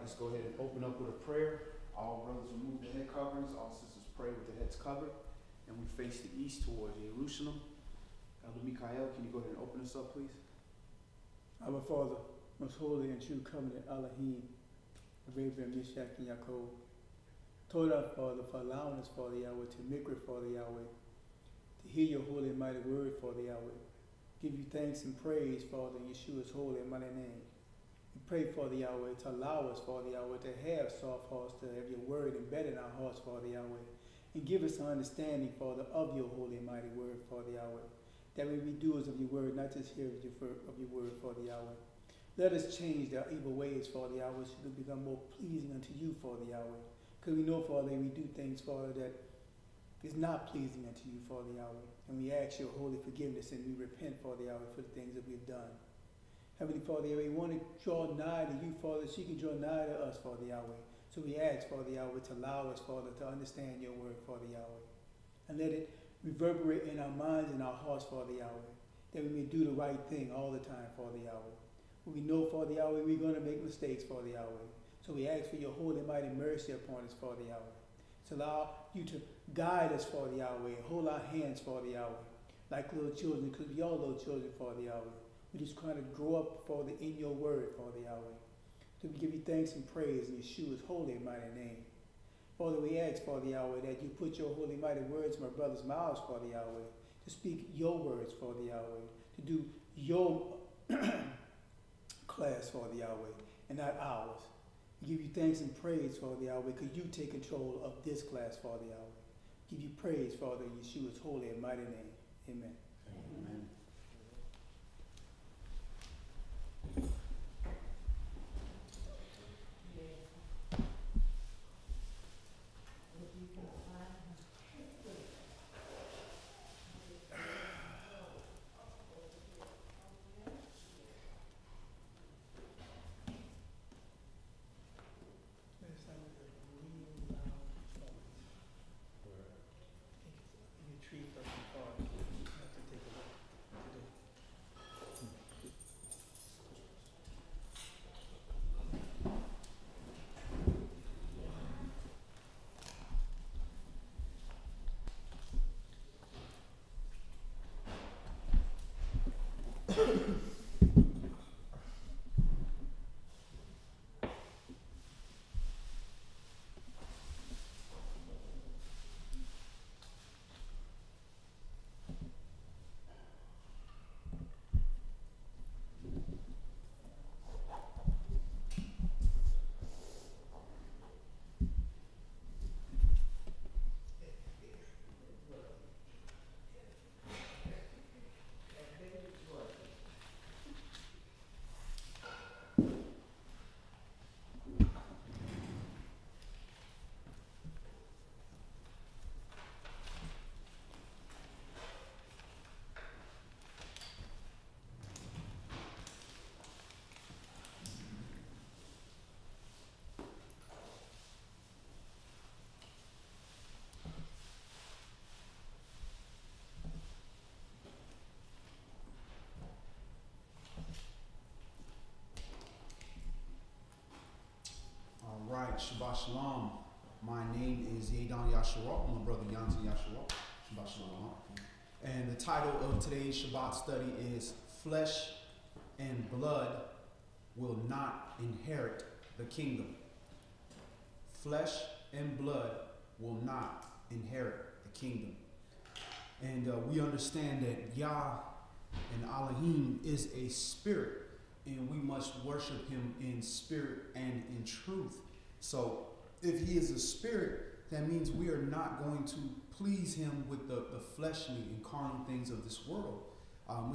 let's go ahead and open up with a prayer. All brothers remove their head coverings. All sisters pray with their heads covered. And we face the east towards Jerusalem. Elder Mikael, can you go ahead and open us up, please? Our Father, most holy and true covenant Elohim, Abraham, Meshach, and Yaakov, told our Father for allowing us, Father Yahweh, to mikra, Father Yahweh, to hear your holy and mighty word, Father Yahweh. Give you thanks and praise, Father, in Yeshua's holy and mighty name. We pray, Father Yahweh, to allow us, Father Yahweh, to have soft hearts, to have your word embedded in our hearts, Father Yahweh. And give us an understanding, Father, of your holy and mighty word, Father Yahweh. That we be doers of your word, not just hearers of your word, Father Yahweh. Let us change our evil ways, Father Yahweh, so we become more pleasing unto you, Father Yahweh. Because we know, Father, we do things, Father, that is not pleasing unto you, Father Yahweh. And we ask your holy forgiveness, and we repent, Father Yahweh, for the things that we've done. Heavenly Father Yahweh, we want to draw nigh to you, Father, so you can draw nigh to us, Father Yahweh. So we ask, Father Yahweh, to allow us, Father, to understand your word, Father Yahweh. And let it reverberate in our minds and our hearts, Father Yahweh, that we may do the right thing all the time, Father Yahweh. We know, Father Yahweh, we're going to make mistakes, Father Yahweh. So we ask for your holy and mighty mercy upon us, Father Yahweh. To allow you to guide us, Father Yahweh, and hold our hands, Father Yahweh, like little children, because we are little children, Father Yahweh. We just kind of grow up, Father, in your word, Father Yahweh. So we give you thanks and praise in Yeshua's holy and mighty name. Father, we ask, Father Yahweh, that you put your holy mighty words in my brother's mouths, Father Yahweh, to speak your words, Father Yahweh, to do your class, Father Yahweh, and not ours. We give you thanks and praise, Father Yahweh, because you take control of this class, Father Yahweh. Give you praise, Father, in Yeshua's holy and mighty name. Amen. Amen. All right, Shabbat Shalom. My name is Yedan Yasharot. My brother Yanzi Yasharot. Shabbat Shalom. And the title of today's Shabbat study is Flesh and Blood Will Not Inherit the Kingdom. Flesh and blood will not inherit the kingdom. And we understand that Yah and Elohim is a spirit, and we must worship him in spirit and in truth. So if he is a spirit, that means we are not going to please him with the fleshly and carnal things of this world.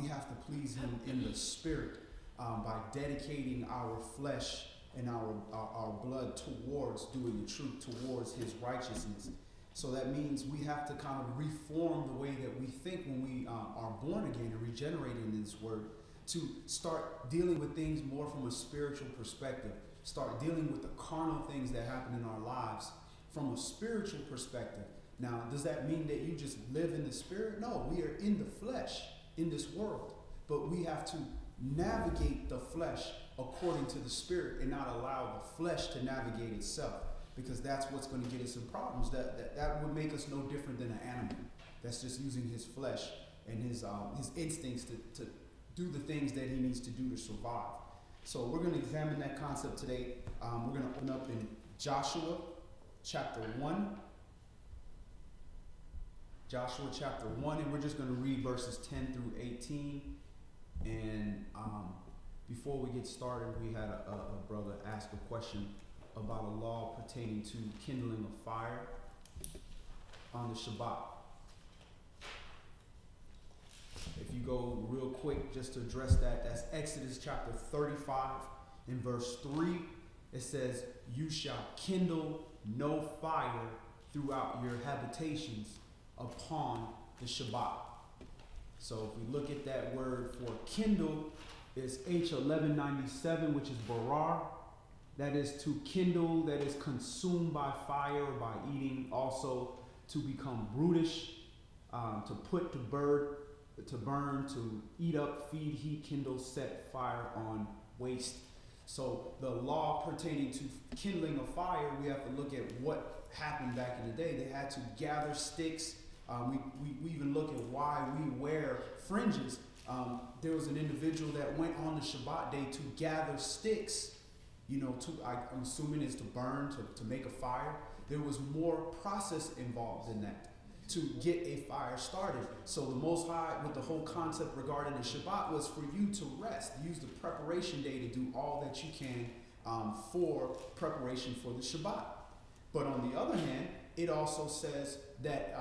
We have to please him in the spirit by dedicating our flesh and our blood towards doing the truth, towards his righteousness. So that means we have to kind of reform the way that we think when we are born again and regenerated in this word, to start dealing with things more from a spiritual perspective, start dealing with the carnal things that happen in our lives from a spiritual perspective. Now, does that mean that you just live in the spirit? No, we are in the flesh in this world, but we have to navigate the flesh according to the Spirit and not allow the flesh to navigate itself, because that's what's going to get us in problems. That would make us no different than an animal that's just using his flesh and his instincts to do the things that he needs to do to survive. So we're going to examine that concept today. We're going to open up in Joshua chapter 1. Joshua chapter 1, and we're just going to read verses 10 through 18. And before we get started, we had a brother ask a question about a law pertaining to kindling a fire on the Shabbat. If you go real quick just to address that, that's Exodus chapter 35 in verse 3. It says, "You shall kindle no fire throughout your habitations upon the Shabbat." So if we look at that word for kindle, it's H1197, which is barar. That is to kindle, that is consumed by fire or by eating. Also to become brutish, to put to burn, to eat up, feed, heat, kindle, set fire on, waste. So the law pertaining to kindling a fire, we have to look at what happened back in the day. They had to gather sticks. We even look at why we wear fringes. There was an individual that went on the Shabbat day to gather sticks, I'm assuming it's to burn, to make a fire. There was more process involved in that to get a fire started. So the Most High, with the whole concept regarding the Shabbat, was for you to rest. Use the preparation day to do all that you can for preparation for the Shabbat. But on the other hand, it also says that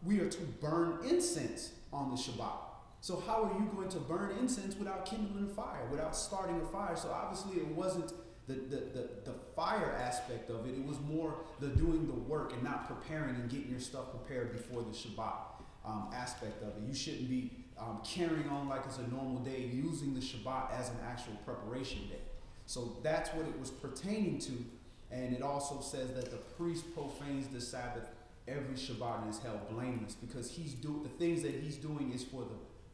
we are to burn incense on the Shabbat. So how are you going to burn incense without kindling a fire, without starting a fire? So obviously it wasn't the fire aspect of it. It was more the doing the work and not preparing and getting your stuff prepared before the Shabbat aspect of it. You shouldn't be carrying on like it's a normal day, using the Shabbat as an actual preparation day. So that's what it was pertaining to. And it also says that the priest profanes the Sabbath every Shabbat and is held blameless, because the things that he's doing is for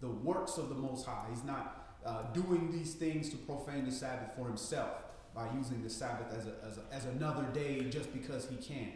the works of the Most High. He's not doing these things to profane the Sabbath for himself by using the Sabbath as another day just because he can.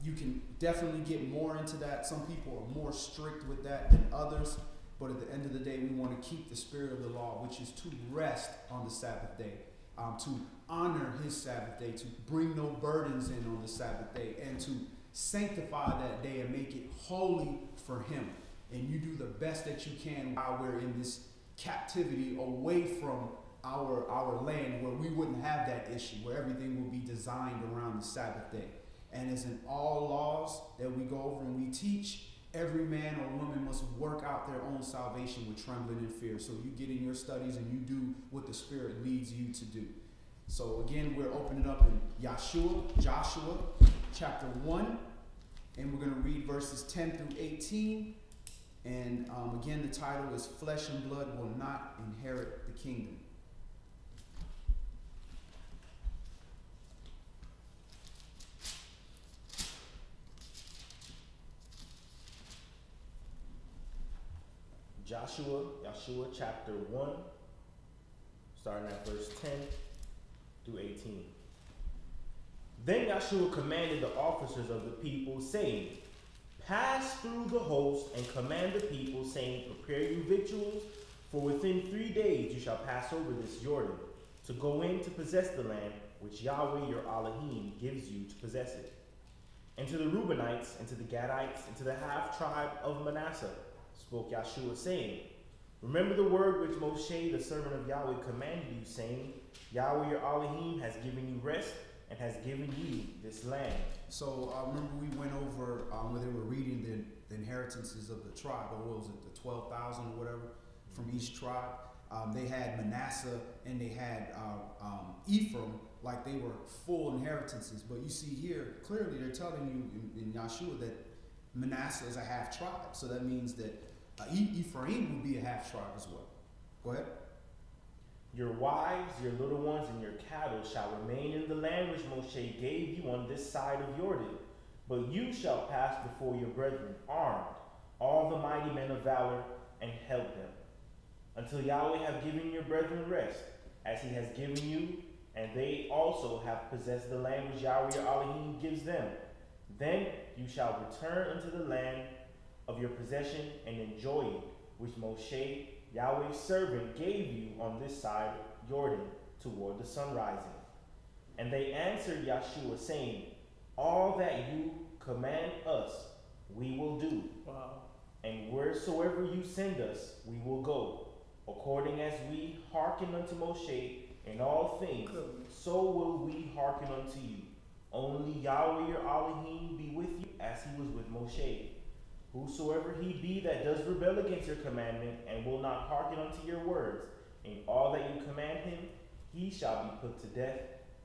You can definitely get more into that. Some people are more strict with that than others, but at the end of the day, we want to keep the spirit of the law, which is to rest on the Sabbath day, to honor his Sabbath day, to bring no burdens in on the Sabbath day, and to sanctify that day and make it holy for him. And you do the best that you can while we're in this captivity away from our land, where we wouldn't have that issue, where everything will be designed around the Sabbath day. And as in all laws that we go over and we teach, every man or woman must work out their own salvation with trembling and fear. So you get in your studies and you do what the Spirit leads you to do. So again, we're opening up in Joshua chapter 1, and we're going to read verses 10 through 18. And again, the title is "Flesh and Blood Will Not Inherit the Kingdom." Joshua chapter 1, starting at verse 10 through 18. Then Joshua commanded the officers of the people, saying, "Pass through the host and command the people, saying, Prepare you victuals, for within 3 days you shall pass over this Jordan, to go in to possess the land which Yahweh your Elohim gives you to possess it. And to the Reubenites, and to the Gadites, and to the half-tribe of Manasseh spoke Joshua, saying, Remember the word which Moshe, the servant of Yahweh, commanded you, saying, Yahweh your Elohim has given you rest, and has given you this land." So remember we went over where they were reading the inheritances of the tribe, or what was it, the 12,000 or whatever from each tribe. They had Manasseh and they had Ephraim, like they were full inheritances. But you see here, clearly they're telling you in Joshua that Manasseh is a half tribe. So that means that Ephraim would be a half tribe as well. Go ahead. "Your wives, your little ones, and your cattle shall remain in the land which Moshe gave you on this side of Jordan. But you shall pass before your brethren armed, all the mighty men of valor, and help them. until Yahweh have given your brethren rest, as he has given you, and they also have possessed the land which Yahweh your Elohim gives them. Then you shall return unto the land of your possession and enjoy it, which Moshe, Yahweh's servant, gave you on this side Jordan, toward the sun rising. And they answered Yahshua, saying, all that you command us, we will do. Wow. And wheresoever you send us, we will go. According as we hearken unto Moshe in all things, so will we hearken unto you. Only Yahweh your Elohim be with you, as he was with Moshe. Whosoever he be that does rebel against your commandment, and will not hearken unto your words, in all that you command him, he shall be put to death.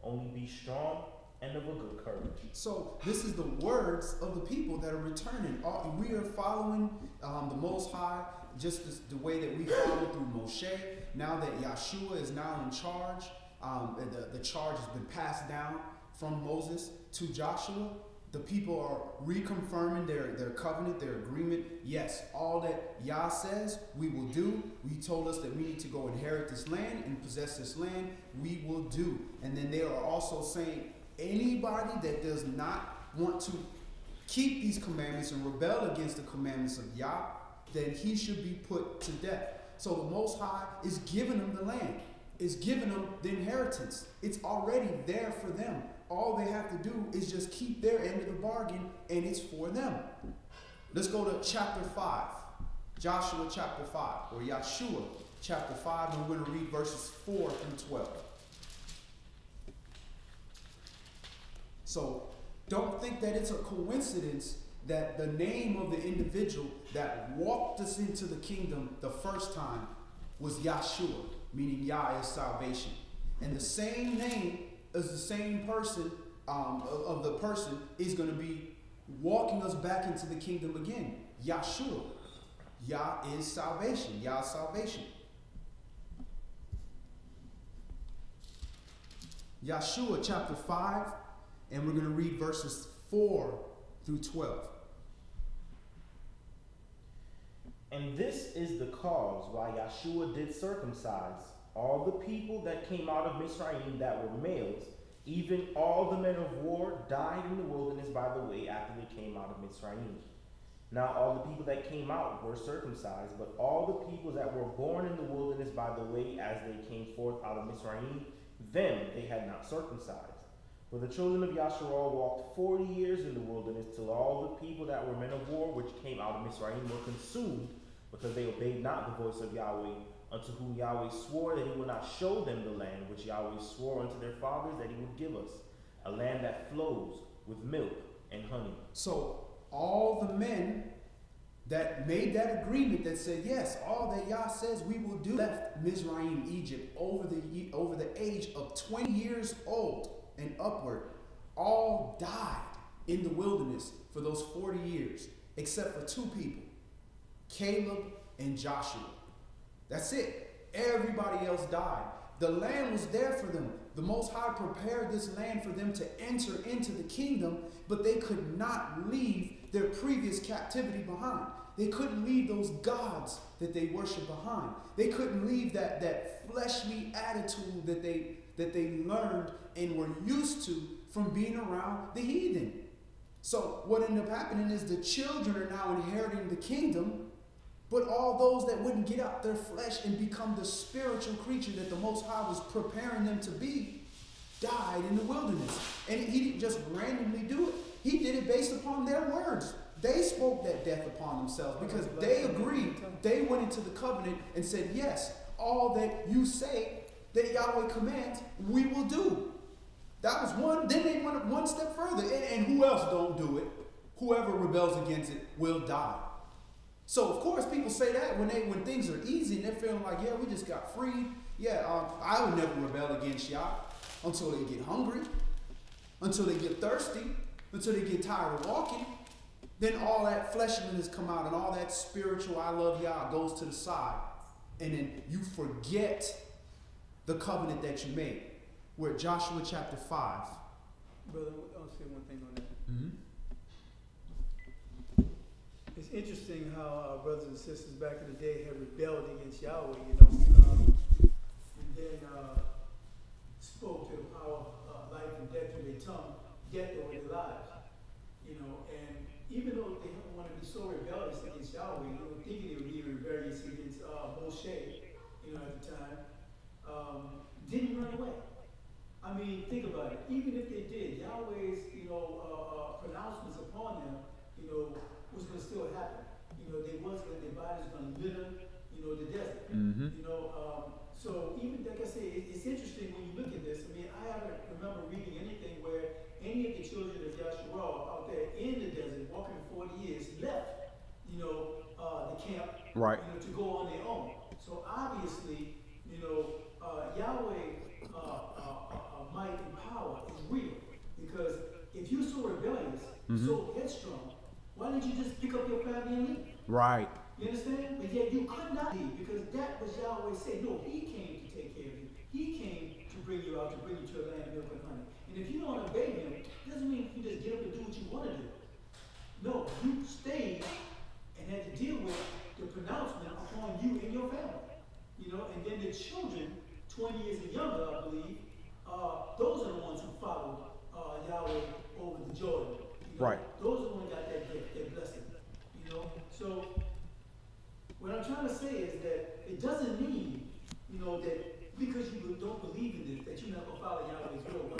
Only be strong and of a good courage. So this is the words of the people that are returning. We are following the Most High, just the way that we followed through Moshe. Now that Yahshua is now in charge, the charge has been passed down from Moses to Joshua. The people are reconfirming their covenant, their agreement. Yes, all that Yah says, we will do. He told us that we need to go inherit this land and possess this land. We will do. And then they are also saying, anybody that does not want to keep these commandments and rebel against the commandments of Yah, then he should be put to death. So the Most High is giving them the land, is giving them the inheritance. It's already there for them. All they have to do is just keep their end of the bargain, and it's for them. Let's go to chapter 5, Joshua chapter 5, or Yahshua chapter 5, and we're going to read verses 4 through 12. So don't think that it's a coincidence that the name of the individual that walked us into the kingdom the first time was Yahshua, meaning Yah is salvation. And the same name as the same person of the person is going to be walking us back into the kingdom again. Yahshua. Yah is salvation. Yah is salvation. Yahshua chapter 5, and we're going to read verses 4 through 12. And this is the cause why Yahshua did circumcise all the people that came out of Mizraim that were males, even all the men of war died in the wilderness by the way after they came out of Mizraim. Now all the people that came out were circumcised, but all the people that were born in the wilderness by the way as they came forth out of Mizraim, them they had not circumcised. For the children of Yasharal walked 40 years in the wilderness till all the people that were men of war which came out of Mizraim were consumed, because they obeyed not the voice of Yahweh, unto whom Yahweh swore that he would not show them the land which Yahweh swore unto their fathers that he would give us, a land that flows with milk and honey. So all the men that made that agreement that said, yes, all that Yah says we will do, left Mizraim, Egypt, over the age of 20 years old and upward, all died in the wilderness for those 40 years, except for two people, Caleb and Joshua. That's it. Everybody else died. The land was there for them. The Most High prepared this land for them to enter into the kingdom, but they could not leave their previous captivity behind. They couldn't leave those gods that they worshiped behind. They couldn't leave that fleshly attitude that they learned and were used to from being around the heathen. So what ended up happening is the children are now inheriting the kingdom, but all those that wouldn't get out their flesh and become the spiritual creature that the Most High was preparing them to be, died in the wilderness. And he didn't just randomly do it. He did it based upon their words. They spoke that death upon themselves because they agreed. They went into the covenant and said, yes, all that you say that Yahweh commands, we will do. That was one. Then they went one step further. And who else don't do it? Whoever rebels against it will die. So, of course, people say that when things are easy and they're feeling like, yeah, we just got free. Yeah, I would never rebel against Yah until they get hungry, until they get thirsty, until they get tired of walking. Then all that fleshliness come out and all that spiritual I love Yah goes to the side. And then you forget the covenant that you made. We're at Joshua chapter 5. Brother, I'll say one thing on that. It's interesting how our brothers and sisters back in the day had rebelled against Yahweh, you know, and then spoke to the power of life and death through their tongue, death over their lives, you know, and even though they don't want to be so rebellious against Yahweh, you know, thinking they would be rebellious against Moshe, you know, at the time, didn't run away. I mean, think about it. Even if they did, Yahweh's, you know, pronouncements upon them, you know, was going to still happen. You know, they was going, their bodies going to litter, you know, the desert. You know, so even like I say, it's interesting when you look at this. I mean, I haven't remember reading anything where any of the children of Yahshua out there in the desert, walking for 40 years, left, you know, the camp, Right. you know, to go on their own. So obviously, you know, Yahweh might and power is real, because if you're so rebellious, so headstrong, why didn't you just pick up your family and leave? Right. You understand? But yet you could not leave, because that was Yahweh said. No, he came to take care of you. He came to bring you out, to bring you to a land of milk and honey. And if you don't obey him, it doesn't mean you just get up and do what you want to do. No, you stayed and had to deal with the pronouncement upon you and your family. You know, and then the children, 20 years and younger, I believe, those are the ones who followed Yahweh over the Jordan. You know? Right. Those are the ones who got that gift, that blessing. You know, so what I'm trying to say is that it doesn't mean, you know, that because you don't believe in this, that you're not going to follow Yahweh's will.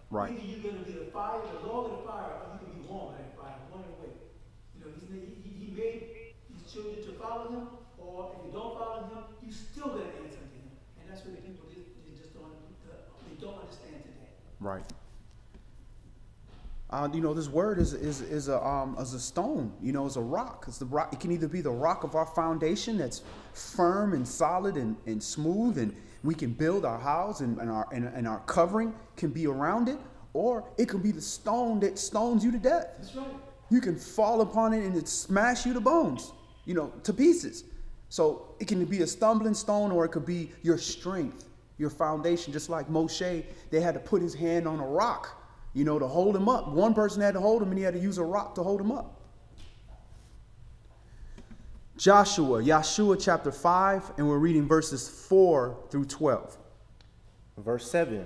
Right. Either you're going to be the fire, the Lord of the fire, or you can be warm by that fire, one way. You know, he made his children to follow him, or if you don't follow him, you still got to answer to him. And that's what the people just don't understand today. Right. You know, this word is a stone. You know, it's a rock. It's the rock. It can either be the rock of our foundation that's firm and solid and smooth, and we can build our house, and our covering can be around it, or it can be the stone that stones you to death. That's right. You can fall upon it and it smash you to bones, you know, to pieces. So it can be a stumbling stone, or it could be your strength, your foundation. Just like Moshe, they had to put his hand on a rock, you know, to hold him up. One person had to hold him, and he had to use a rock to hold him up. Yahshua chapter 5, and we're reading verses 4 through 12. Verse 7.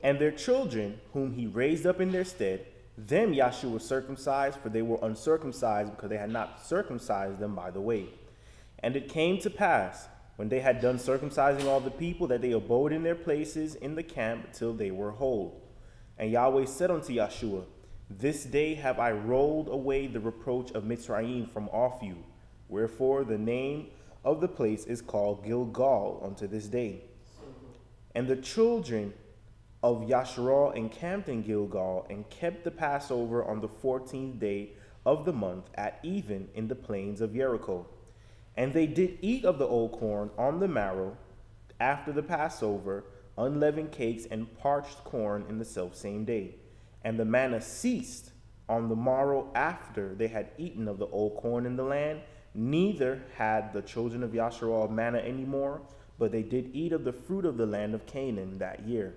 And their children, whom he raised up in their stead, them Yahshua circumcised, for they were uncircumcised, because they had not circumcised them by the way. And it came to pass, when they had done circumcising all the people, that they abode in their places in the camp till they were whole. And Yahweh said unto Yahshua, This day have I rolled away the reproach of Mitzrayim from off you. Wherefore the name of the place is called Gilgal unto this day. And the children of Yasharal encamped in Gilgal, and kept the Passover on the 14th day of the month at even in the plains of Jericho. And they did eat of the old corn on the marrow after the Passover, unleavened cakes and parched corn in the selfsame day. And the manna ceased on the morrow after they had eaten of the old corn in the land. Neither had the children of Yasharal manna any more, but they did eat of the fruit of the land of Canaan that year.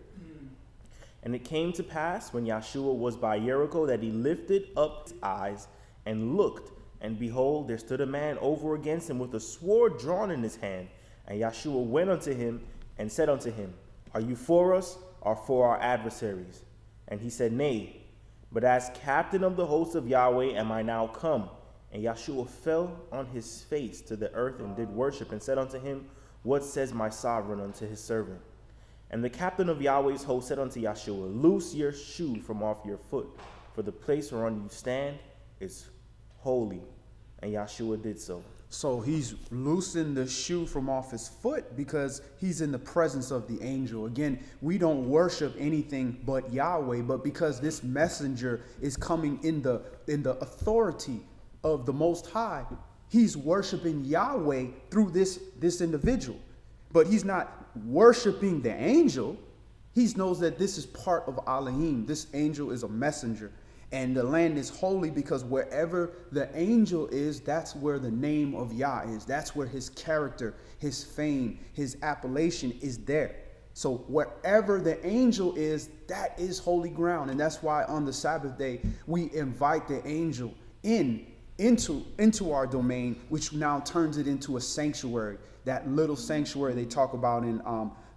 And it came to pass, when Yahshua was by Jericho, that he lifted up his eyes and looked, and behold, there stood a man over against him with a sword drawn in his hand. And Yahshua went unto him and said unto him, Are you for us, or for our adversaries? And he said, Nay, but as captain of the host of Yahweh am I now come. And Yahshua fell on his face to the earth and did worship, and said unto him, What says my sovereign unto his servant? And the captain of Yahweh's host said unto Yahshua, Loose your shoe from off your foot, for the place whereon you stand is holy. And Yahshua did so. So he's loosened the shoe from off his foot because he's in the presence of the angel. Again, we don't worship anything but Yahweh, but because this messenger is coming in the authority of the Most High, he's worshiping Yahweh through this individual. But he's not worshiping the angel. He knows that this is part of Elohim. This angel is a messenger. And the land is holy because wherever the angel is, that's where the name of Yah is. That's where his character, his fame, his appellation is there. So wherever the angel is, that is holy ground. And that's why on the Sabbath day, we invite the angel in into our domain, which now turns it into a sanctuary. That little sanctuary they talk about in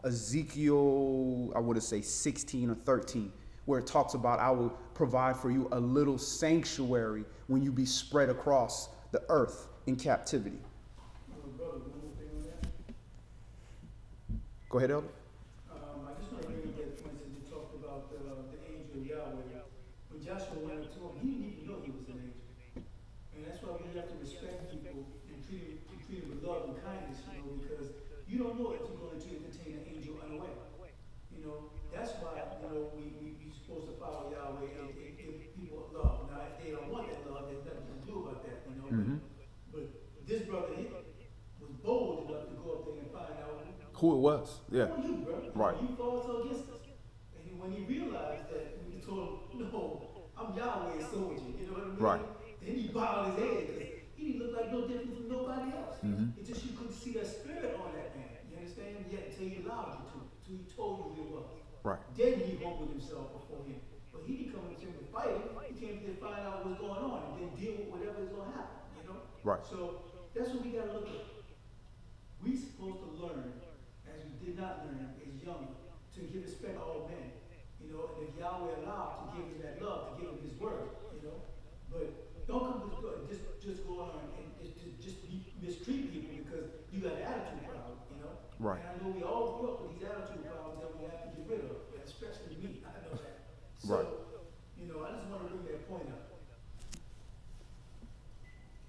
Ezekiel, I would say 16 or 13, where it talks about, I will provide for you a little sanctuary when you be spread across the earth in captivity. Brother, one more thing on that. Go ahead, Elder. I just want to bring up that point since you talked about the angel of Yahweh. When Joshua went up to him, he didn't even know he was an angel. And that's why we have to respect people and treat them with love and kindness, because you don't know if you're going to entertain an angel unaware. That's why, we're supposed to follow Yahweh and give people love. Now, if they don't want that love, there's nothing to do about that, But this brother here was bold enough to go up there and find out Who it was. Yeah. who are you, bro? Right. You fought so against us. And when he realized that, when he told him, no, I'm Yahweh's soldier, you know what I mean? Right. Then he bowed his head because he didn't look like no different from nobody else. Mhm. It's just you couldn't see that spirit on that man. You understand? Yet until he allowed you to, until he told you who it was. Right. Then he humbled himself before him. But he didn't come to fight him. He came to find out what's going on and then deal with whatever is going to happen, Right. So that's what we got to look at. We're supposed to learn, as we did not learn as young, to give respect to all men. And if Yahweh allowed to give him that love, to give him his word, But don't come to just go on and just mistreat people because you got an attitude problem, Right. And I know we all grew up with these attitude problems that we have to get rid of, especially me. I know that. So, Right. I just want to bring that point up.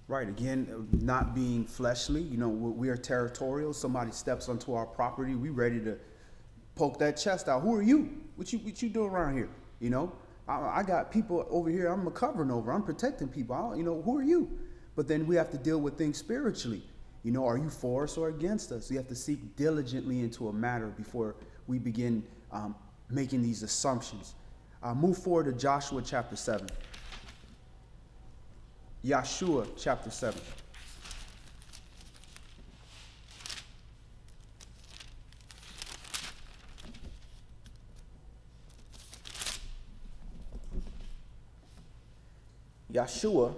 Right. Again, not being fleshly. We are territorial. Somebody steps onto our property, we ready to poke that chest out. Who are you? What you doing around here? I got people over here I'm covering over. I'm protecting people. Who are you? But then we have to deal with things spiritually. Are you for us or against us? We have to seek diligently into a matter before we begin making these assumptions. Move forward to Joshua chapter 7. Yahshua chapter 7. Yahshua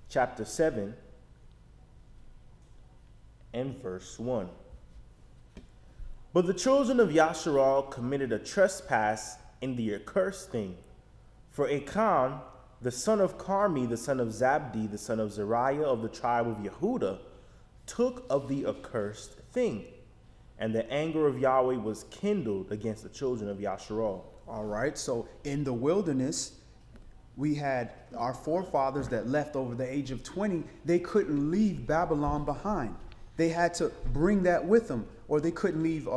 chapter 7 and verse 1. But the children of Yasharal committed a trespass in the accursed thing. For Achan, the son of Carmi, the son of Zabdi, the son of Zariah of the tribe of Yehuda, took of the accursed thing. And the anger of Yahweh was kindled against the children of Yasharal. All right, so in the wilderness, we had our forefathers that left over the age of 20. They couldn't leave Babylon behind. They had to bring that with them, or they couldn't leave,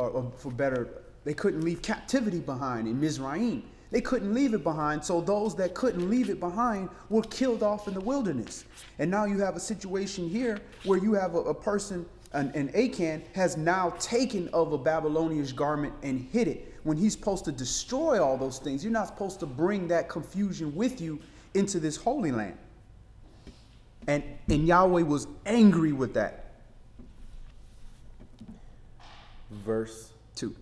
they couldn't leave captivity behind in Mizraim. They couldn't leave it behind, so those that couldn't leave it behind were killed off in the wilderness. And now you have a situation here where you have a person, an Achan, has now taken of a Babylonian garment and hid it. When he's supposed to destroy all those things, you're not supposed to bring that confusion with you into this Holy Land. And Yahweh was angry with that. Verse 2.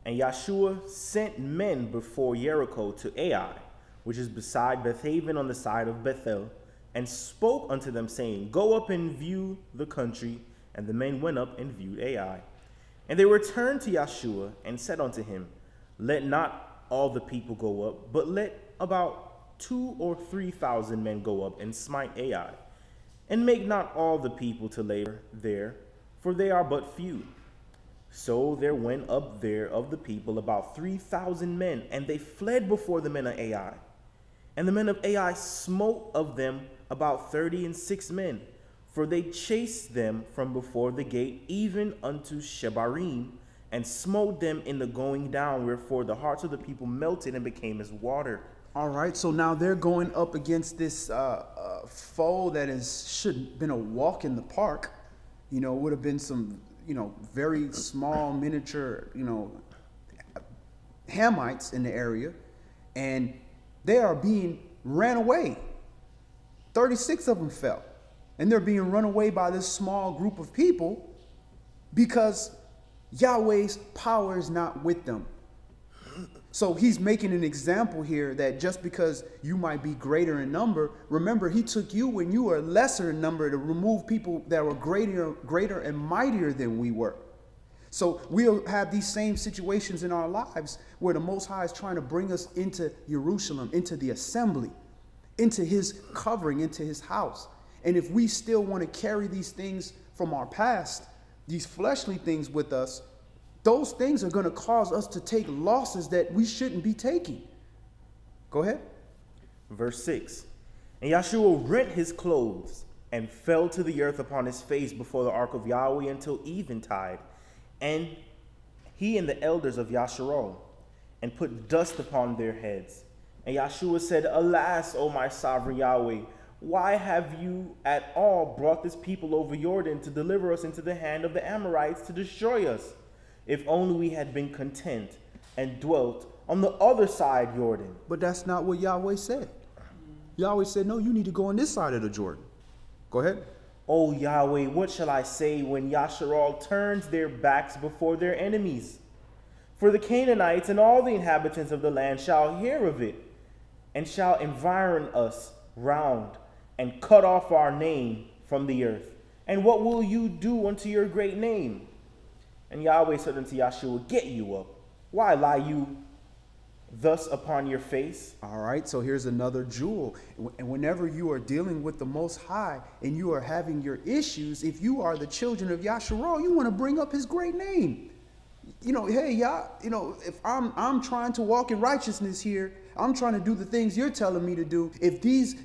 And Yahshua sent men before Jericho to Ai, which is beside Bethaven on the side of Bethel, and spoke unto them, saying, Go up and view the country. And the men went up and viewed Ai. And they returned to Yahshua and said unto him, Let not all the people go up, but let about 2,000 or 3,000 men go up and smite Ai. And make not all the people to labor there, for they are but few. So there went up there of the people about 3,000 men, and they fled before the men of Ai. And the men of Ai smote of them about 36 men, for they chased them from before the gate even unto Shebarim, and smote them in the going down, wherefore the hearts of the people melted and became as water. All right, so now they're going up against this foe that should have been a walk in the park. Would have been some, very small miniature, Hamites in the area. And they are being ran away. 36 of them fell. And they're being run away by this small group of people because Yahweh's power is not with them. So he's making an example here that just because you might be greater in number, remember he took you when you were lesser in number to remove people that were greater and mightier than we were. So we'll have these same situations in our lives where the Most High is trying to bring us into Jerusalem, into the assembly, into his covering, into his house. And if we still want to carry these things from our past, these fleshly things with us, those things are going to cause us to take losses that we shouldn't be taking. Go ahead. Verse 6. And Yahshua rent his clothes and fell to the earth upon his face before the ark of Yahweh until eventide. And he and the elders of Yasharal, and put dust upon their heads. And Yahshua said, Alas, O my sovereign Yahweh, why have you at all brought this people over Jordan to deliver us into the hand of the Amorites to destroy us? If only we had been content and dwelt on the other side Jordan. But that's not what Yahweh said. Yahweh said, no, you need to go on this side of the Jordan. Go ahead. O Yahweh, what shall I say when Yasharal turns their backs before their enemies? For the Canaanites and all the inhabitants of the land shall hear of it, and shall environ us round, and cut off our name from the earth. And what will you do unto your great name? And Yahweh said unto Yahshua, Get you up. Why lie you thus upon your face? All right, so here's another jewel. And whenever you are dealing with the Most High and you are having your issues, if you are the children of Yasharal, you want to bring up his great name. You know, hey, y'all, you know, if I'm trying to walk in righteousness here, I'm trying to do the things you're telling me to do. If these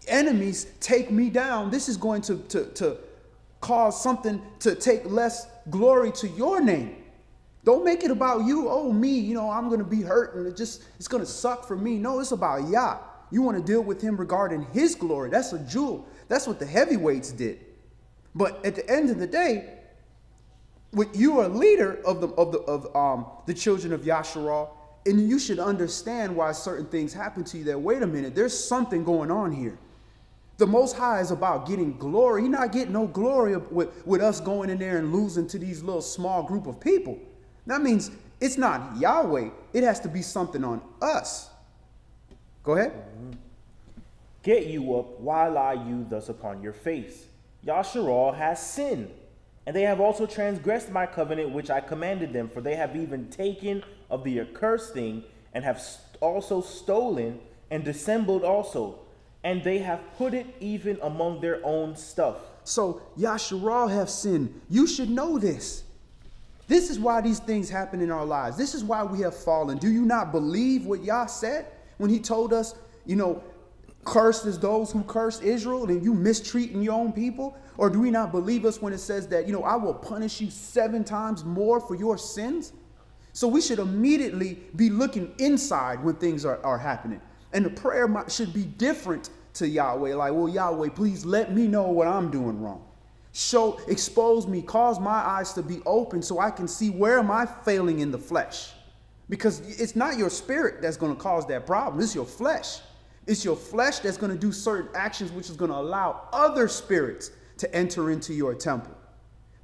enemies take me down, this is going to cause something to take less glory to your name. Don't make it about you. Oh, me, you know, I'm going to be hurt and it's going to suck for me. No, it's about Yah. You want to deal with him regarding his glory. That's a jewel. That's what the heavyweights did. But at the end of the day, when you are a leader of the children of Yasharal, and you should understand why certain things happen to you that, wait a minute, there's something going on here. The Most High is about getting glory. He's not getting no glory with us going in there and losing to these little small group of people. That means it's not Yahweh. It has to be something on us. Go ahead. Get you up, why lie you thus upon your face? Yasharal has sinned, and they have also transgressed my covenant which I commanded them, for they have even taken of the accursed thing, and have also stolen and dissembled also, and they have put it even among their own stuff. So Yasharal have sinned. You should know this. This is why these things happen in our lives. This is why we have fallen. Do you not believe what Yah said when he told us, you know, cursed is those who curse Israel, and you mistreating your own people? Or do we not believe us when it says that, you know, I will punish you 7 times more for your sins? So we should immediately be looking inside when things are happening. And the prayer should be different to Yahweh. Like, well, Yahweh, please let me know what I'm doing wrong. Expose me, cause my eyes to be open so I can see where am I failing in the flesh. Because it's not your spirit that's going to cause that problem. It's your flesh. It's your flesh that's going to do certain actions which is going to allow other spirits to enter into your temple.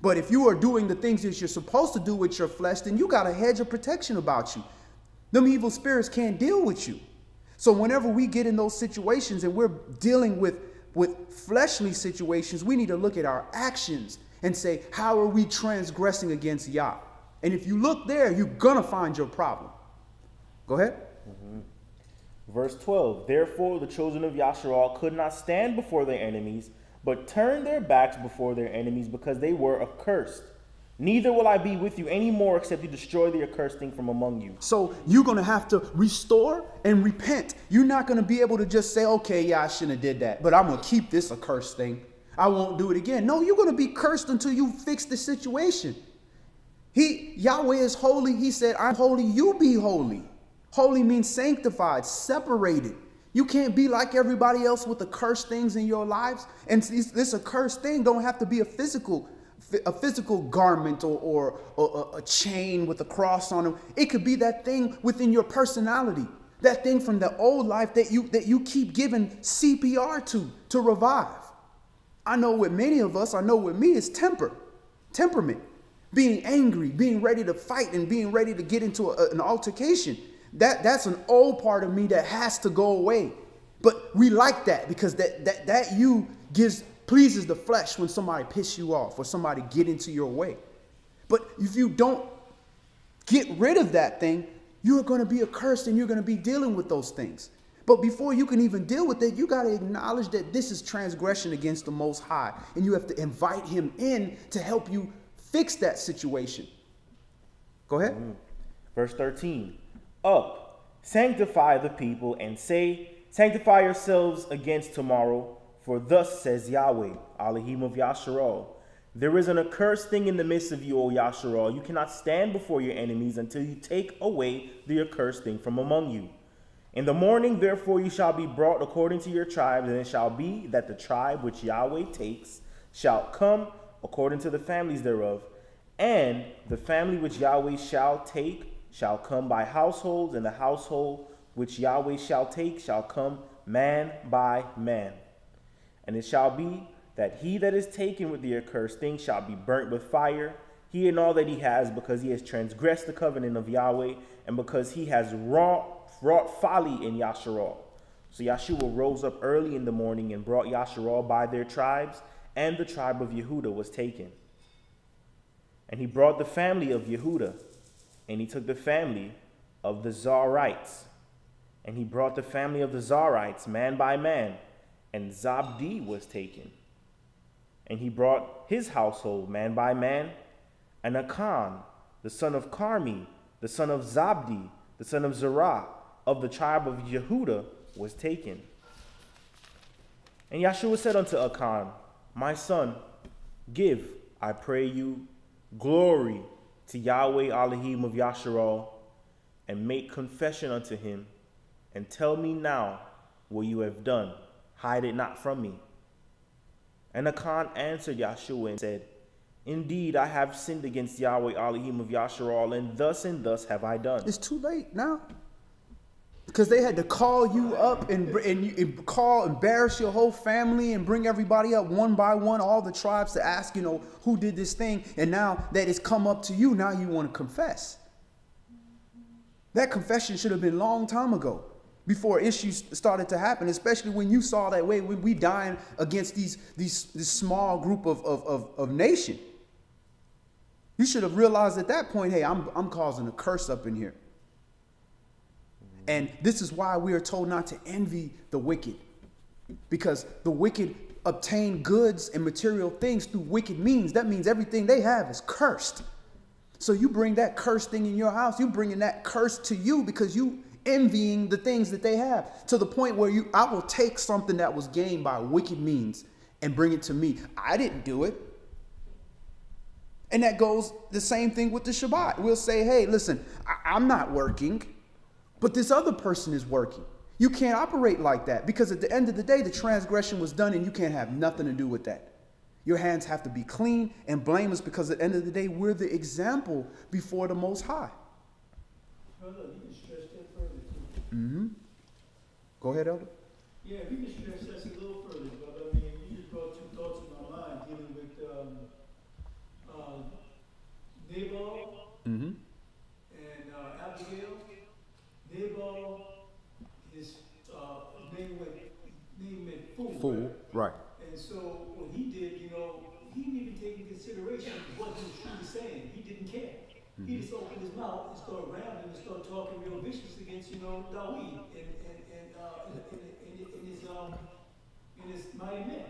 But if you are doing the things that you're supposed to do with your flesh, then you got a hedge of protection about you. Them evil spirits can't deal with you. So whenever we get in those situations and we're dealing with fleshly situations, we need to look at our actions and say, how are we transgressing against Yah? And if you look there, you're going to find your problem. Go ahead. Verse 12, Therefore the children of Yasharal could not stand before their enemies, but turned their backs before their enemies because they were accursed. Neither will I be with you anymore except you destroy the accursed thing from among you. So you're going to have to restore and repent. You're not going to be able to just say, okay, yeah, I shouldn't have did that, but I'm going to keep this accursed thing. I won't do it again. No, you're going to be cursed until you fix the situation. Yahweh is holy. He said, I'm holy, you be holy. Holy means sanctified, separated. You can't be like everybody else with accursed things in your lives. And this accursed thing don't have to be a physical garment or a chain with a cross on it. It could be that thing within your personality, that thing from the old life that you keep giving CPR to revive. I know with many of us, I know with me, it's temperament, being angry, being ready to fight and being ready to get into an altercation. That's an old part of me that has to go away. But we like that because that you pleases the flesh when somebody piss you off or somebody get into your way. But if you don't get rid of that thing, you're going to be accursed and you're going to be dealing with those things. But before you can even deal with it, you got to acknowledge that this is transgression against the Most High. And you have to invite him in to help you fix that situation. Go ahead. Verse 13. Up, sanctify the people and say, sanctify yourselves against tomorrow. For thus says Yahweh, Elohim of Yasharal, there is an accursed thing in the midst of you, O Yasharal. You cannot stand before your enemies until you take away the accursed thing from among you. In the morning, therefore, you shall be brought according to your tribes, and it shall be that the tribe which Yahweh takes shall come according to the families thereof, and the family which Yahweh shall take shall come by households, and the household which Yahweh shall take shall come man by man. And it shall be that he that is taken with the accursed thing shall be burnt with fire, he and all that he has, because he has transgressed the covenant of Yahweh, and because he has wrought folly in Yasharal. So Yahshua rose up early in the morning and brought Yasharal by their tribes, and the tribe of Yehudah was taken. And he brought the family of Yehudah, and he took the family of the Zarites, and he brought the family of the Zarites man by man, and Zabdi was taken. And he brought his household man by man, and Akan, the son of Carmi, the son of Zabdi, the son of Zerah, of the tribe of Yehudah, was taken. And Yahshua said unto Akan, my son, give, I pray you, glory to Yahweh Elohim of Yasharal, and make confession unto him, and tell me now what you have done. Hide it not from me. And Akan answered Yahshua and said, indeed, I have sinned against Yahweh Elohim of Yasharal, and thus have I done. It's too late now. Because they had to call you up and call, embarrass your whole family and bring everybody up one by one, all the tribes, to ask, who did this thing. And now that it's come up to you, now you want to confess. That confession should have been a long time ago, before issues started to happen, especially when you saw that way, when we dying against this small group of nation. You should have realized at that point, hey, I'm causing a curse up in here. And this is why we are told not to envy the wicked, because the wicked obtain goods and material things through wicked means. That means everything they have is cursed. So you bring that cursed thing in your house, you bringing that curse to you because you envying the things that they have, to the point where I will take something that was gained by wicked means and bring it to me. I didn't do it. And that goes the same thing with the Shabbat. We'll say, hey, listen, I'm not working, but this other person is working. You can't operate like that, because at the end of the day, the transgression was done and you can't have nothing to do with that. Your hands have to be clean and blameless, because at the end of the day, we're the example before the Most High. Brother, you can stretch that further too. Mm-hmm. Go ahead, Elder. Yeah, we can stretch that a little further, brother. I mean, you just brought two thoughts in my mind dealing with Nabal Mm-hmm. and Abigail. Nabal, his name meant fool. Fool, right. And so what he did, he didn't even take into consideration what he was truly saying. He didn't care. Mm-hmm. He just opened his mouth and started rambling and started talking real vicious against, Dawid and his mighty men.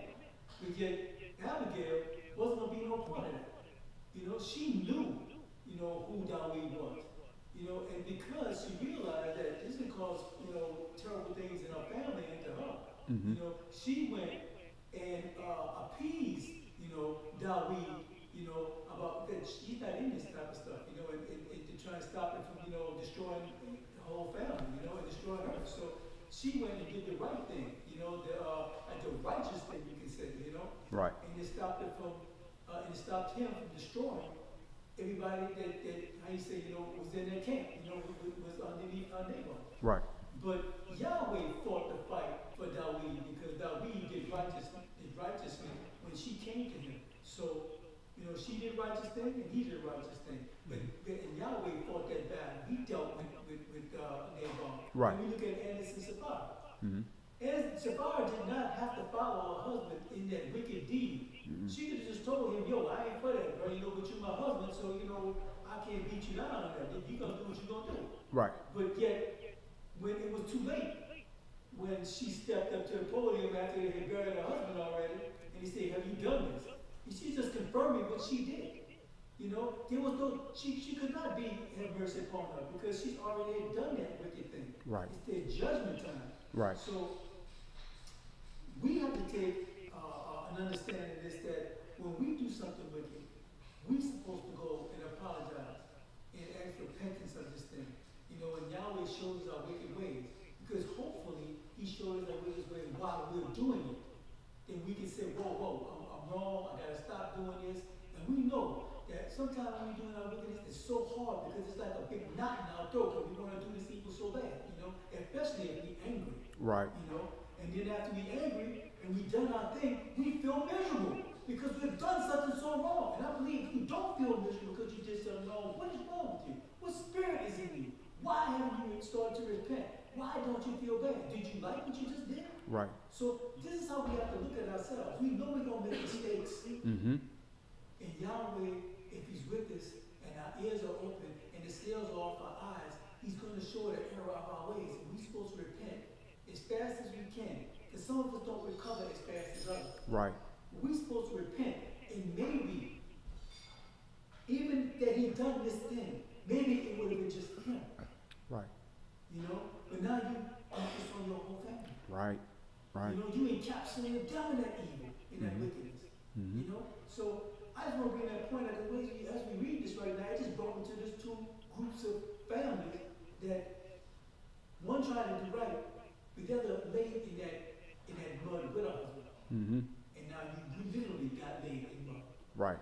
But yet Abigail wasn't gonna be no part of that. She knew, who Dawid was. And because she realized that this could cause, terrible things in her family and to her, Mm-hmm. she went and appeased, Dawid, about that he's not in this type of stuff, and to try and stop it from, destroying the whole family, and destroying her. So she went and did the right thing, the righteous thing, you can say, Right. and it stopped it from, and it stopped him from destroying everybody that how you say, was in their camp, was underneath Nabal. Right. But Yahweh fought the fight for Dawid, because Dawid did righteously when she came to him. So, You know, she did righteous thing and he did righteous thing. But and Yahweh fought that battle. He dealt with Nabal. Right. And we look at Annas and Sapphira. Mm-hmm. And Sapphira did not have to follow her husband in that wicked deed. Mm-hmm. She could have just told him, yo, I ain't for that, bro. You know, but you my husband, so, you know, I can't beat you down on that. You gonna do what you gonna do. Right. But yet, when it was too late, when she stepped up to the podium after they had buried her husband already, and he said, have you done this? And she's just confirming what she did. You know, there was no, she could not have mercy upon her because she's already had done that wicked thing. Right. It's their judgment time. Right. So, we have to take an understanding of this, that when we do something wicked, we're supposed to go and apologize and ask for repentance of this thing. You know, and Yahweh shows us our wicked ways. Because hopefully, he shows us our wicked ways while we're doing it. Then we can say, whoa, I'm wrong, I gotta stop doing this. And we know that sometimes when we're doing our wickedness, it's so hard because it's like a big knot in our throat because we want to do this evil so bad, you know, especially if we're angry. Right. You know, and then after we're angry and we've done our thing, we feel miserable because we've done something so wrong. And I believe if you don't feel miserable because you did something wrong, what is wrong with you? What spirit is in you? Why haven't you started to repent? Why don't you feel bad? Did you like what you just did? Right. So this is how we have to look at ourselves. We know we're going to make mistakes. Mm-hmm. And Yahweh, if he's with us and our ears are open and the scales are off our eyes, he's going to show the error of our ways. And we're supposed to repent as fast as we can. Because some of us don't recover as fast as others. Right. We're supposed to repent. And maybe, even that he done this thing, maybe it would have been just him. Right. You know? But now you focus on your whole family. Right. Right. You know, you encapsulate down that evil in that wickedness. Mm-hmm. You know? So I just want to bring that point out because as we read this right now, it just brought me to this two groups of families that one tried to do right, but the other laid in that mud with her husband. Mm-hmm. And now you literally got laid in mud. Right.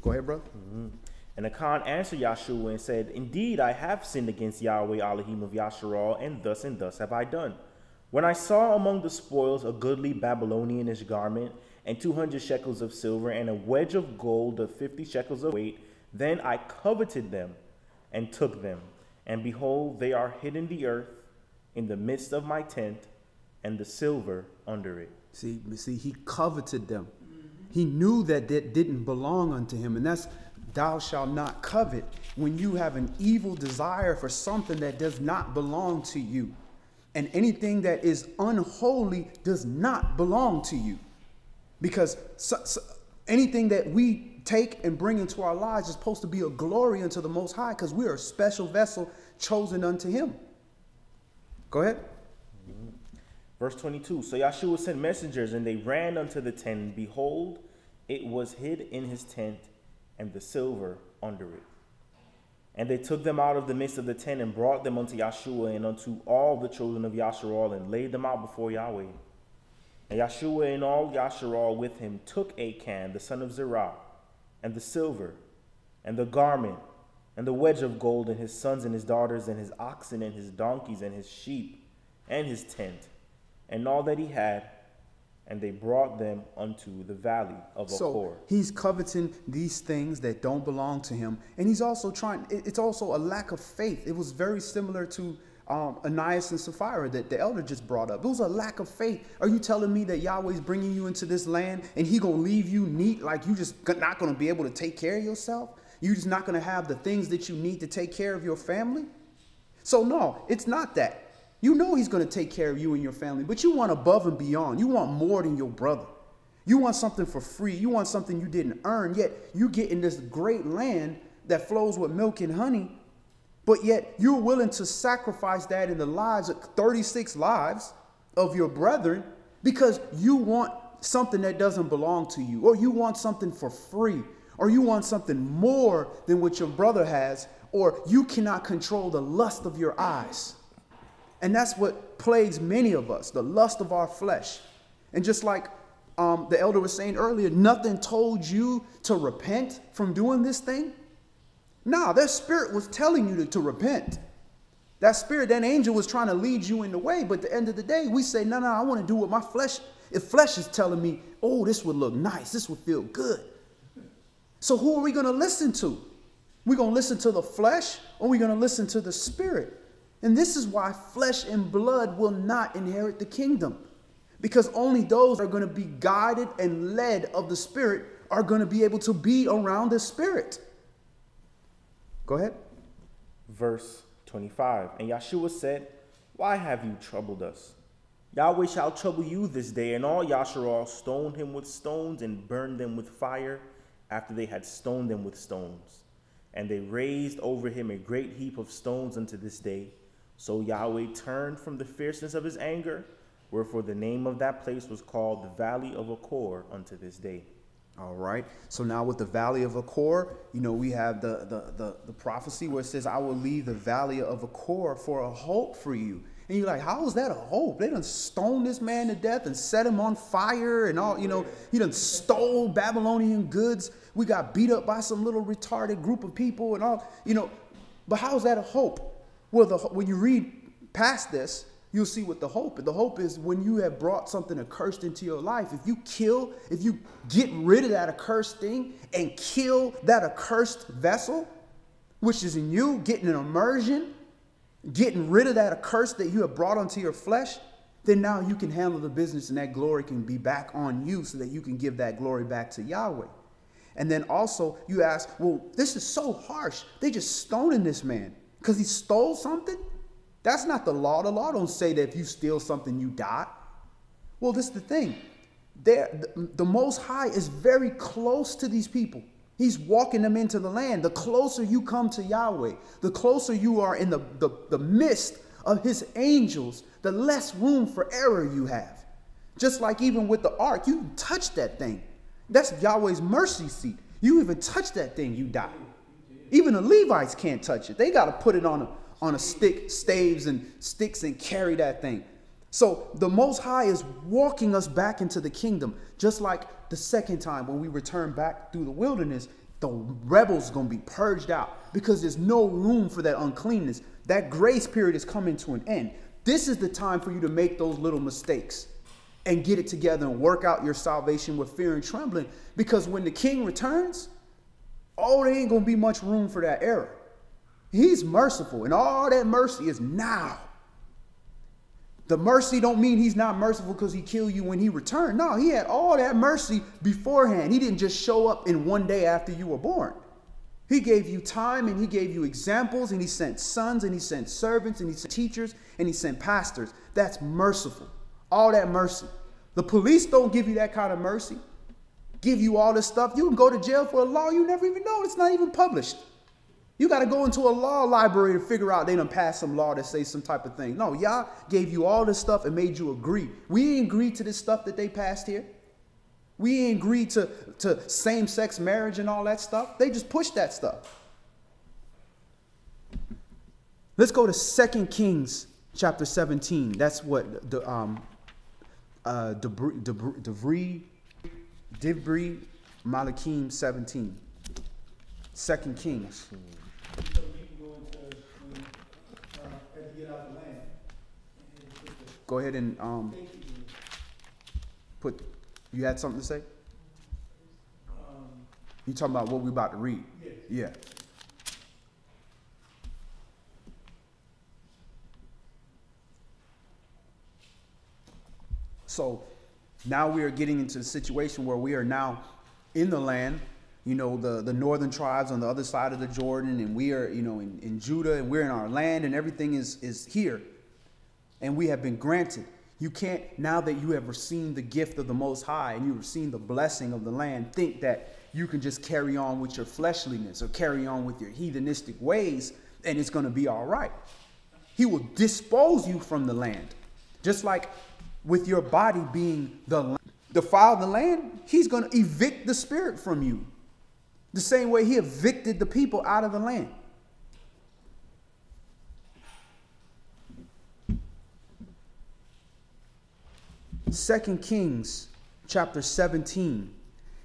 Go ahead, brother. Mm-hmm. And Achan answered Yahshua and said, indeed, I have sinned against Yahweh Elohim of Yasharal, and thus have I done. When I saw among the spoils a goodly Babylonianish garment, and 200 shekels of silver, and a wedge of gold of 50 shekels of weight, then I coveted them, and took them. And behold, they are hid in the earth, in the midst of my tent, and the silver under it. See, he coveted them. He knew that didn't belong unto him, and that's thou shalt not covet when you have an evil desire for something that does not belong to you. And anything that is unholy does not belong to you. Because anything that we take and bring into our lives is supposed to be a glory unto the Most High, because we are a special vessel chosen unto him. Go ahead. Verse 22, so Yahshua sent messengers, and they ran unto the tent, and behold, it was hid in his tent, and the silver under it. And they took them out of the midst of the tent, and brought them unto Yahshua and unto all the children of Yasharal, and laid them out before Yahweh. And Yahshua and all Yasharal with him took Achan, the son of Zerah, and the silver, and the garment, and the wedge of gold, and his sons and his daughters, and his oxen, and his donkeys, and his sheep, and his tent, and all that he had, and they brought them unto the valley of Achor. So he's coveting these things that don't belong to him. And he's also it's also a lack of faith. It was very similar to Ananias and Sapphira that the elder just brought up. It was a lack of faith. Are you telling me that Yahweh's bringing you into this land and he going to leave you neat, like you just not going to be able to take care of yourself? You're just not going to have the things that you need to take care of your family? So no, it's not that. You know he's going to take care of you and your family, but you want above and beyond. You want more than your brother. You want something for free. You want something you didn't earn, yet you get in this great land that flows with milk and honey, but yet you're willing to sacrifice that in the lives of 36 lives of your brethren because you want something that doesn't belong to you, or you want something for free, or you want something more than what your brother has, or you cannot control the lust of your eyes. And that's what plagues many of us, the lust of our flesh. And just like the elder was saying earlier, nothing told you to repent from doing this thing. Nah, that spirit was telling you to repent. That spirit, that angel was trying to lead you in the way. But at the end of the day, we say, no, I want to do what my flesh The flesh is telling me, oh, this would look nice. This would feel good. So who are we going to listen to? We're going to listen to the flesh, or we're going to listen to the spirit. And this is why flesh and blood will not inherit the kingdom. Because only those that are going to be guided and led of the spirit are going to be able to be around the spirit. Go ahead. Verse 25. And Yahshua said, why have you troubled us? Yahweh shall trouble you this day. And all Yasharal stoned him with stones and burned them with fire after they had stoned them with stones. And they raised over him a great heap of stones unto this day. So Yahweh turned from the fierceness of his anger, wherefore the name of that place was called the Valley of Achor unto this day. All right. So now with the Valley of Achor, we have the prophecy where it says, I will leave the Valley of Achor for a hope for you. And you're like, how is that a hope? They done stoned this man to death and set him on fire and all, he done stole Babylonian goods. We got beat up by some little retarded group of people and all, but how is that a hope? Well, when you read past this, you'll see what the hope is. The hope is when you have brought something accursed into your life. If you get rid of that accursed thing and kill that accursed vessel, which is in you, getting an immersion, getting rid of that accursed that you have brought onto your flesh, then now you can handle the business and that glory can be back on you so that you can give that glory back to Yahweh. And then also you ask, well, this is so harsh. They just stoning this man because he stole something? That's not the law. The law don't say that if you steal something, you die. Well, this is the thing. The Most High is very close to these people. He's walking them into the land. The closer you come to Yahweh, the closer you are in the midst of his angels, the less room for error you have. Just like even with the ark, you touch that thing. That's Yahweh's mercy seat. You even touch that thing, you die. Even the Levites can't touch it. They got to put it on a stick, staves and sticks and carry that thing. So the Most High is walking us back into the kingdom, just like the second time when we return back through the wilderness, the rebels are going to be purged out because there's no room for that uncleanness. That grace period is coming to an end. This is the time for you to make those little mistakes and get it together and work out your salvation with fear and trembling, because when the king returns, there ain't going to be much room for that error. He's merciful, and all that mercy is now. The mercy don't mean he's not merciful because he killed you when he returned. No, he had all that mercy beforehand. He didn't just show up in one day after you were born. He gave you time, and he gave you examples, and he sent sons, and he sent servants, and he sent teachers, and he sent pastors. That's merciful. All that mercy. The police don't give you that kind of mercy. Give you all this stuff. You can go to jail for a law you never even know. It's not even published. You got to go into a law library to figure out they done passed some law that says some type of thing. No, Yah gave you all this stuff and made you agree. We ain't agreed to this stuff that they passed here. We ain't agreed to same-sex marriage and all that stuff. They just pushed that stuff. Let's go to 2 Kings chapter 17. That's what Divri Malakim 17. 2 Kings. Go ahead and put. You had something to say? You talking about what we're about to read? Yeah. So now we are getting into the situation where we are now in the land, the northern tribes on the other side of the Jordan, and we are, in Judah, and we're in our land, and everything is here. And we have been granted. You can't, now that you have received the gift of the Most High and you've received the blessing of the land, think that you can just carry on with your fleshliness or carry on with your heathenistic ways and it's going to be all right. He will dispose you from the land. Just like with your body being the defile the land, he's going to evict the spirit from you. The same way he evicted the people out of the land. Second Kings chapter 17.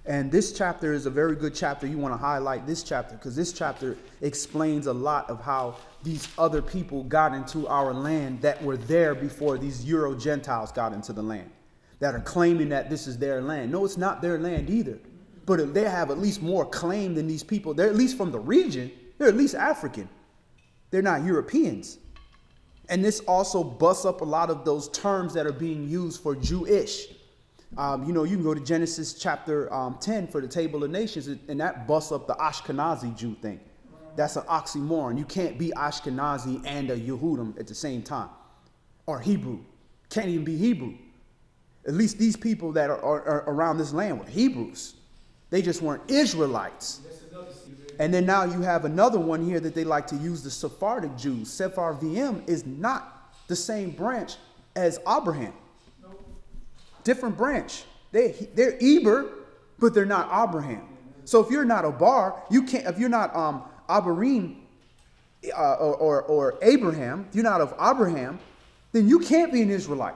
And this chapter is a very good chapter. You want to highlight this chapter because this chapter explains a lot of how these other people got into our land that were there before these Euro Gentiles got into the land. that are claiming that this is their land. No, it's not their land either. But they have at least more claim than these people. They're at least from the region. They're at least African. They're not Europeans. And this also busts up a lot of those terms that are being used for Jewish. You know, you can go to Genesis chapter 10 for the Table of Nations, and that busts up the Ashkenazi Jew thing. That's an oxymoron. You can't be Ashkenazi and a Yehudim at the same time. Or Hebrew. Can't even be Hebrew. At least these people that are around this land were Hebrews. They just weren't Israelites. And then now you have another one here that they like to use, the Sephardic Jews. Sephardim is not the same branch as Abraham. Different branch. They're Eber, but they're not Abraham. So if you're not a bar, you can't. If you're not Abarim or Abraham, if you're not of Abraham, then you can't be an Israelite.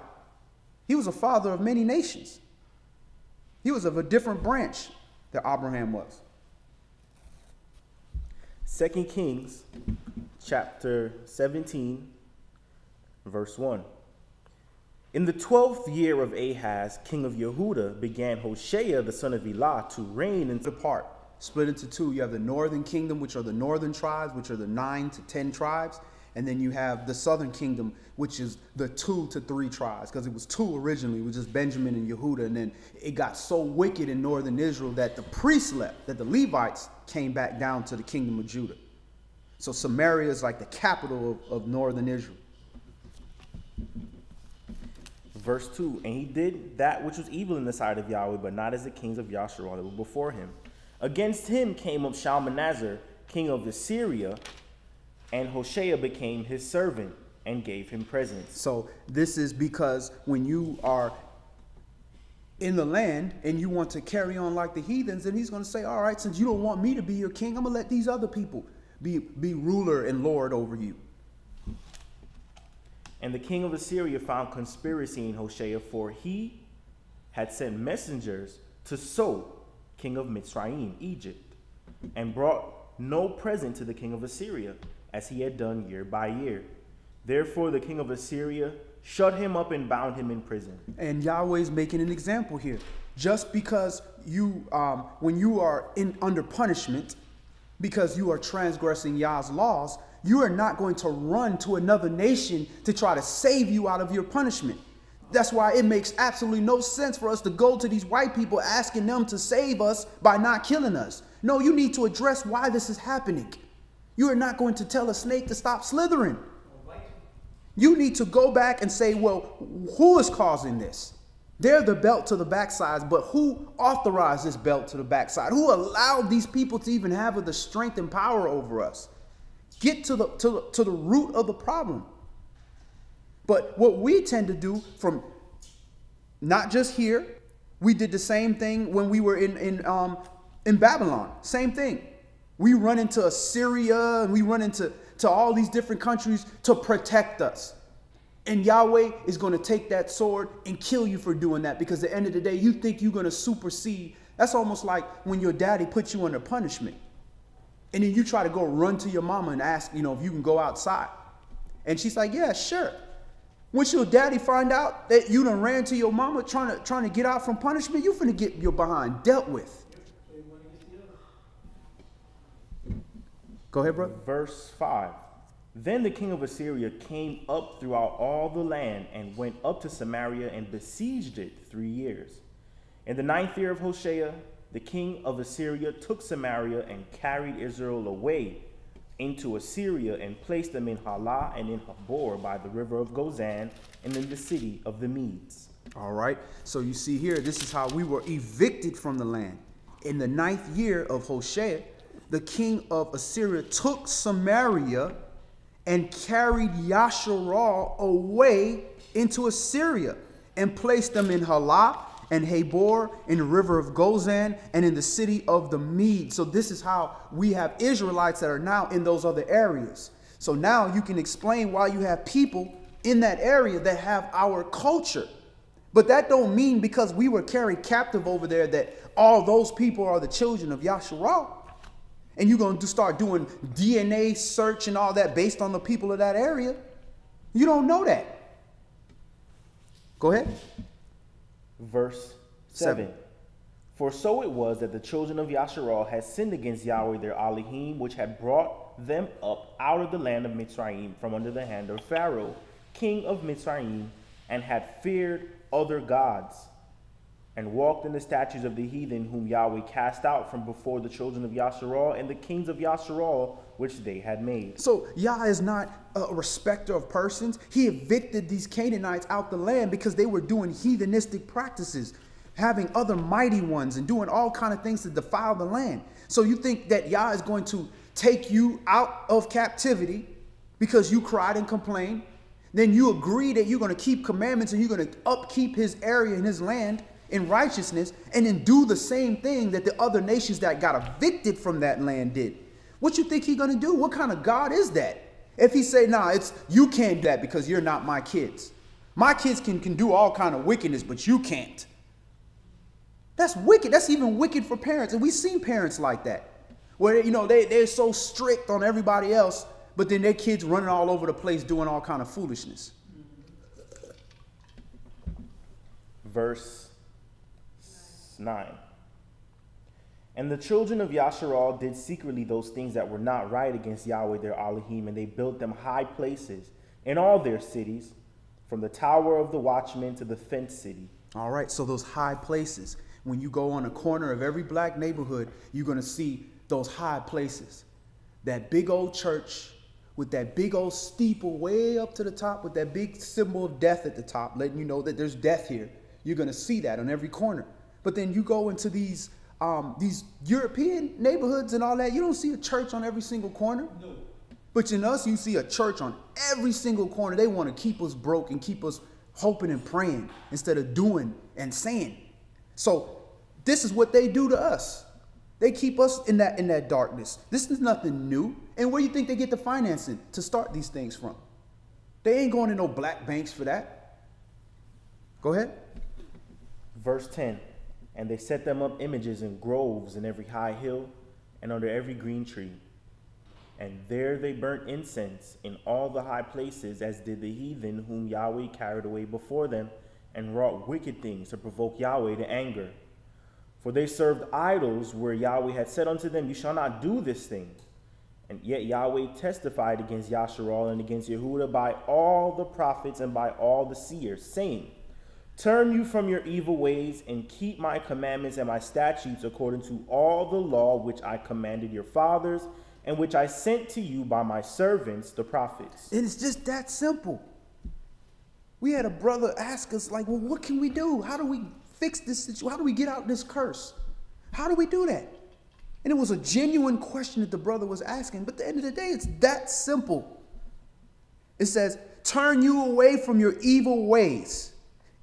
He was a father of many nations. He was of a different branch that Abraham was. 2 Kings chapter 17, verse 1. In the 12th year of Ahaz, king of Yehuda, began Hoshea, the son of Elah, to reign in the part. Split into two. You have the northern kingdom, which are the northern tribes, which are the 9 to 10 tribes. And then you have the southern kingdom, which is the 2 to 3 tribes, because it was 2 originally. It was just Benjamin and Yehuda. And then it got so wicked in northern Israel that the priests left, that the Levites came back down to the kingdom of Judah. So Samaria is like the capital of northern Israel. Verse 2, and he did that which was evil in the sight of Yahweh, but not as the kings of Yasharal that were before him. Against him came up Shalmaneser, king of Assyria, and Hoshea became his servant and gave him presents. So this is because when you are in the land and you want to carry on like the heathens, then he's going to say, all right, since you don't want me to be your king, I'm going to let these other people be ruler and lord over you. And the king of Assyria found conspiracy in Hoshea, for he had sent messengers to So, king of Mitzrayim, Egypt, and brought no present to the king of Assyria, as he had done year by year. Therefore the king of Assyria shut him up and bound him in prison. And Yahweh's making an example here. Just because you, when you are under punishment, because you are transgressing Yah's laws, you are not going to run to another nation to try to save you out of your punishment. That's why it makes absolutely no sense for us to go to these white people asking them to save us by not killing us. No, you need to address why this is happening. You are not going to tell a snake to stop slithering. You need to go back and say, well, who is causing this? They're the belt to the backsides, but who authorized this belt to the backside? Who allowed these people to even have the strength and power over us? Get to the root of the problem. But what we tend to do, from not just here, we did the same thing when we were in Babylon. Same thing. We run into Assyria and we run into all these different countries to protect us. And Yahweh is going to take that sword and kill you for doing that, because at the end of the day, you think you're going to supersede. That's almost like when your daddy puts you under punishment. And then you try to go run to your mama and ask, if you can go outside. And she's like, yeah, sure. Once your daddy find out that you done ran to your mama trying to get out from punishment, you finna get your behind dealt with. Go ahead, bro. Verse 5. Then the king of Assyria came up throughout all the land and went up to Samaria and besieged it 3 years. In the 9th year of Hoshea, the king of Assyria took Samaria and carried Israel away into Assyria and placed them in Halah and in Habor by the river of Gozan and in the city of the Medes. All right. So you see here, this is how we were evicted from the land. In the 9th year of Hoshea, the king of Assyria took Samaria and carried Yasharal away into Assyria and placed them in Halah and Habor, in the river of Gozan, and in the city of the Medes. So this is how we have Israelites that are now in those other areas. So now you can explain why you have people in that area that have our culture. But that don't mean because we were carried captive over there that all those people are the children of Yasharal. And you're going to start doing DNA search and all that based on the people of that area. You don't know that. Go ahead. Verse 7. For so it was that the children of Yasharal had sinned against Yahweh their Elohim, which had brought them up out of the land of Mitzrayim from under the hand of Pharaoh, king of Mitzrayim, and had feared other gods, and walked in the statutes of the heathen whom Yahweh cast out from before the children of Yasharal and the kings of Yasharal, which they had made. So Yah is not a respecter of persons. He evicted these Canaanites out the land because they were doing heathenistic practices, having other mighty ones and doing all kind of things to defile the land. So you think that Yah is going to take you out of captivity because you cried and complained? Then you agree that you're going to keep commandments and you're going to upkeep his area and his land in righteousness, and then do the same thing that the other nations that got evicted from that land did. What you think he's going to do? What kind of God is that? If he say, nah, it's you can't do that because you're not my kids. My kids can do all kind of wickedness, but you can't. That's wicked. That's even wicked for parents. And we've seen parents like that, where, you know, they're so strict on everybody else, but then their kids running all over the place doing all kind of foolishness. Verse 9. And the children of Yasharal did secretly those things that were not right against Yahweh their Elohim, and they built them high places in all their cities, from the tower of the watchman to the fenced city. All right, so those high places, when you go on a corner of every black neighborhood, you're going to see those high places. That big old church with that big old steeple way up to the top with that big symbol of death at the top, letting you know that there's death here. You're going to see that on every corner. But then you go into these European neighborhoods and all that, you don't see a church on every single corner. No. But in us, you see a church on every single corner. They want to keep us broke and keep us hoping and praying instead of doing and saying. So this is what they do to us. They keep us in that darkness. This is nothing new. And where do you think they get the financing to start these things from? They ain't going to no black banks for that. Go ahead. Verse 10. And they set them up images in groves in every high hill and under every green tree. And there they burnt incense in all the high places, as did the heathen whom Yahweh carried away before them, and wrought wicked things to provoke Yahweh to anger. For they served idols where Yahweh had said unto them, you shall not do this thing. And yet Yahweh testified against Yasharal and against Yehudah by all the prophets and by all the seers, saying, turn you from your evil ways and keep my commandments and my statutes according to all the law which I commanded your fathers and which I sent to you by my servants, the prophets. And it's just that simple. We had a brother ask us, like, well, what can we do? How do we fix this situation? How do we get out of this curse? How do we do that? And it was a genuine question that the brother was asking. But at the end of the day, it's that simple. It says, turn you away from your evil ways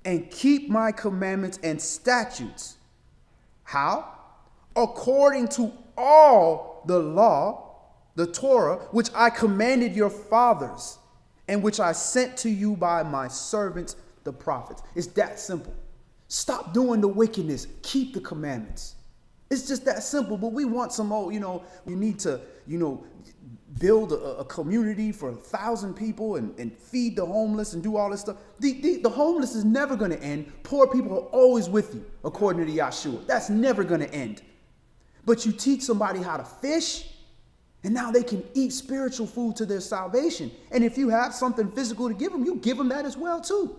and keep my commandments and statutes. How? According to all the law, the Torah, which I commanded your fathers, and which I sent to you by my servants, the prophets. It's that simple. Stop doing the wickedness. Keep the commandments. It's just that simple. But we want some old, you need to, build a community for 1,000 people and feed the homeless and do all this stuff. The homeless is never going to end. Poor people are always with you, according to Yahshua. That's never going to end. But you teach somebody how to fish, and now they can eat spiritual food to their salvation. And if you have something physical to give them, you give them that as well, too.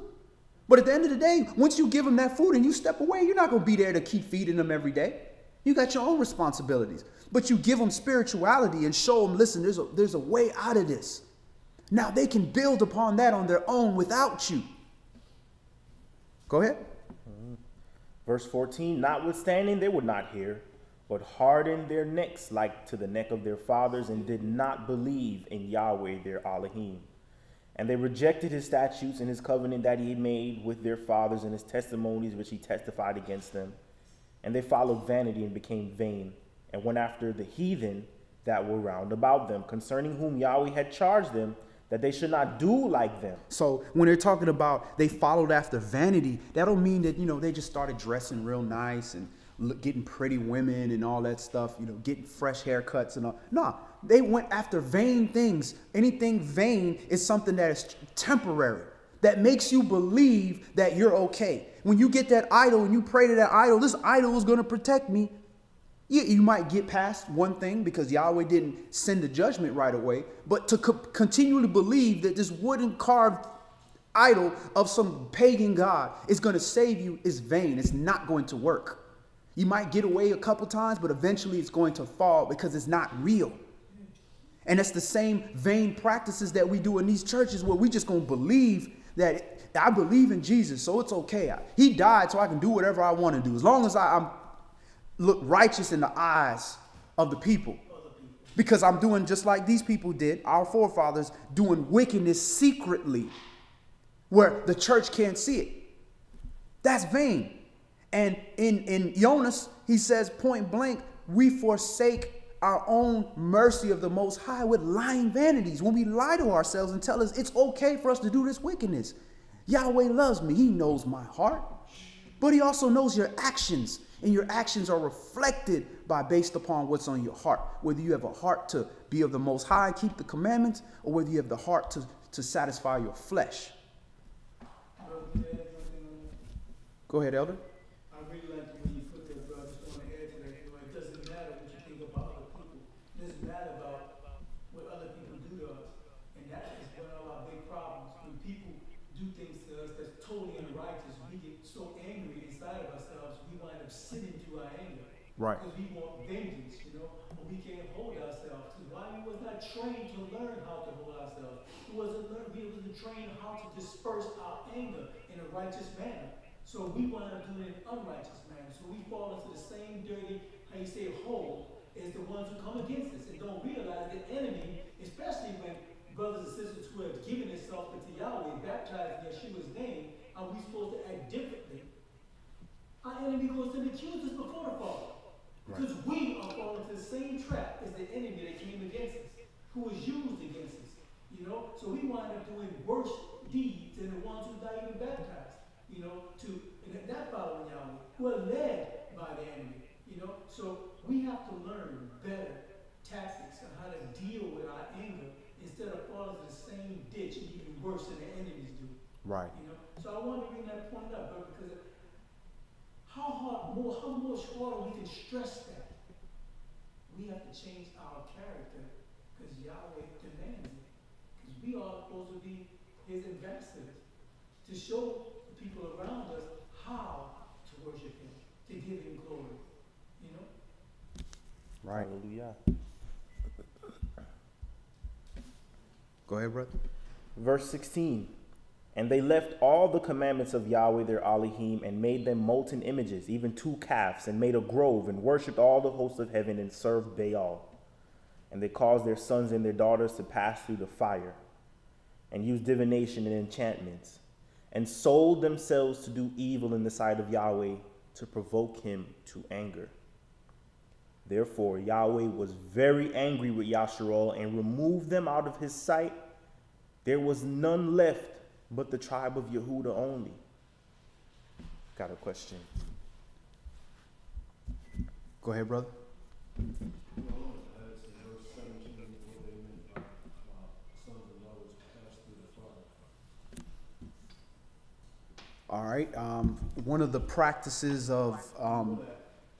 But at the end of the day, once you give them that food and you step away, you're not going to be there to keep feeding them every day. You got your own responsibilities. But you give them spirituality and show them, listen, there's a way out of this. Now they can build upon that on their own without you. Go ahead. Verse 14, notwithstanding, they would not hear, but hardened their necks like to the neck of their fathers, and did not believe in Yahweh their Elohim. And they rejected his statutes and his covenant that he had made with their fathers, and his testimonies which he testified against them. And they followed vanity and became vain, and went after the heathen that were round about them, concerning whom Yahweh had charged them that they should not do like them. So when they're talking about they followed after vanity, that don't mean that, they just started dressing real nice and getting pretty women and all that stuff, getting fresh haircuts and all. No, they went after vain things. Anything vain is something that is temporary. that makes you believe that you're okay. When you get that idol and you pray to that idol, this idol is going to protect me. You might get past one thing because Yahweh didn't send the judgment right away, but to continually believe that this wooden carved idol of some pagan god is going to save you is vain. It's not going to work. You might get away a couple times, but eventually it's going to fall because it's not real. And that's the same vain practices that we do in these churches where we just going to believe that I believe in Jesus, so it's okay. He died so I can do whatever I want to do. As long as I'm look righteous in the eyes of the people. Because I'm doing just like these people did, our forefathers, doing wickedness secretly where the church can't see it. That's vain. And in Jonas, he says point blank, we forsake our own mercy of the Most High with lying vanities. When we lie to ourselves and tell us it's okay for us to do this wickedness. Yahweh loves me. He knows my heart. But he also knows your actions. And your actions are reflected based upon what's on your heart. Whether you have a heart to be of the Most High and keep the commandments, or whether you have the heart to satisfy your flesh. Go ahead, Elder. I really like when you put that, bro. I just want to add to that. It doesn't matter what you think about other people. It doesn't matter about what other people do to us. And that is one of our big problems. When people do things to us that's totally unrighteous, we get so angry inside of ourselves, we wind up sitting through our anger. Right. Because we want vengeance, but we can't hold ourselves. Because why? We was not trained to learn how to hold ourselves. We wasn't trained how to disperse our anger in a righteous manner. So we wind up doing it in an unrighteous manner. So we fall into the same dirty, how you say, hole as the ones who come against us and don't realize the enemy, especially when brothers and sisters who have given themselves to Yahweh, baptized in Yeshua's name, are we supposed to act differently? Our enemy goes to accuse us before the fall. Because we are falling into the same trap as the enemy that came against us, who was used against us. So we wind up doing worse deeds than the ones who not even baptized, and not following Yahweh, who are led by the enemy, So we have to learn better tactics on how to deal with our anger instead of falling into the same ditch and even worse than the enemies do. Right. So I want to bring that point up, bro, because how much harder we can stress that. We have to change our character because Yahweh demands it. Because we are supposed to be his ambassadors to show the people around us how to worship him, to give him glory. Right. Hallelujah. Go ahead, brother. Verse 16. And they left all the commandments of Yahweh their Elohim and made them molten images, even 2 calves, and made a grove and worshipped all the hosts of heaven and served Baal. And they caused their sons and their daughters to pass through the fire and used divination and enchantments and sold themselves to do evil in the sight of Yahweh to provoke him to anger. Therefore, Yahweh was very angry with Yasharal and removed them out of his sight. There was none left but the tribe of Yehuda only. Got a question. Go ahead, brother. All right. One of the practices of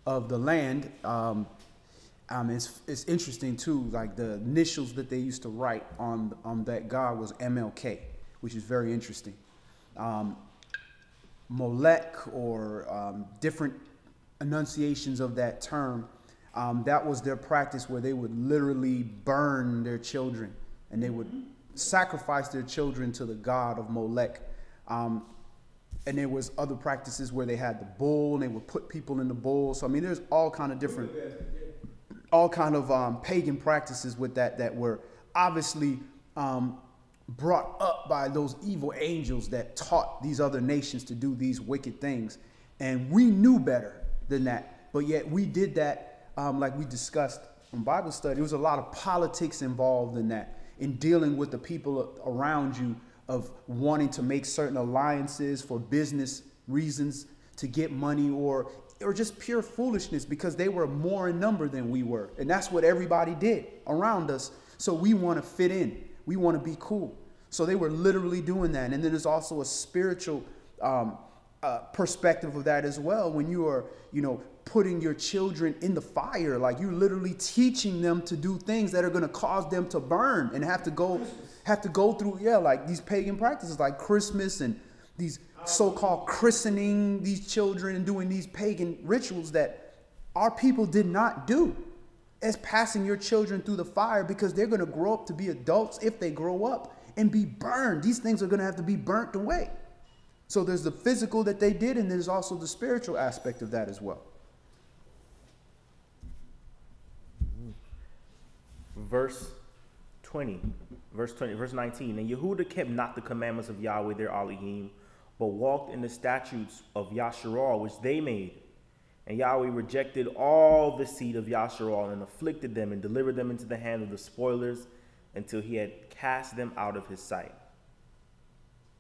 the land, it's interesting too. Like the initials that they used to write on that god was MLK, which is very interesting. Molech, or different enunciations of that term, that was their practice where they would literally burn their children and they would sacrifice their children to the god of Molech. And there was other practices where they had the bull and they would put people in the bull. So, I mean, there's all kind of different, pagan practices with that were obviously brought up by those evil angels that taught these other nations to do these wicked things. And we knew better than that. But yet we did that, like we discussed in Bible study. There was a lot of politics involved in that, in dealing with the people around you, of wanting to make certain alliances for business reasons, to get money, or just pure foolishness because they were more in number than we were. And that's what everybody did around us. So we want to fit in. We want to be cool. So they were literally doing that. And then there's also a spiritual perspective of that as well. When you are, putting your children in the fire, like you're literally teaching them to do things that are going to cause them to burn and have to go through, like these pagan practices like Christmas and these so-called christening these children and doing these pagan rituals that our people did not do. As passing your children through the fire, because they're going to grow up to be adults if they grow up and be burned. These things are going to have to be burnt away. So there's the physical that they did, and there's also the spiritual aspect of that as well. Verse 19. And Yehuda kept not the commandments of Yahweh their Elohim, but walked in the statutes of Yasharal, which they made. And Yahweh rejected all the seed of Yasharal and afflicted them and delivered them into the hand of the spoilers until he had cast them out of his sight.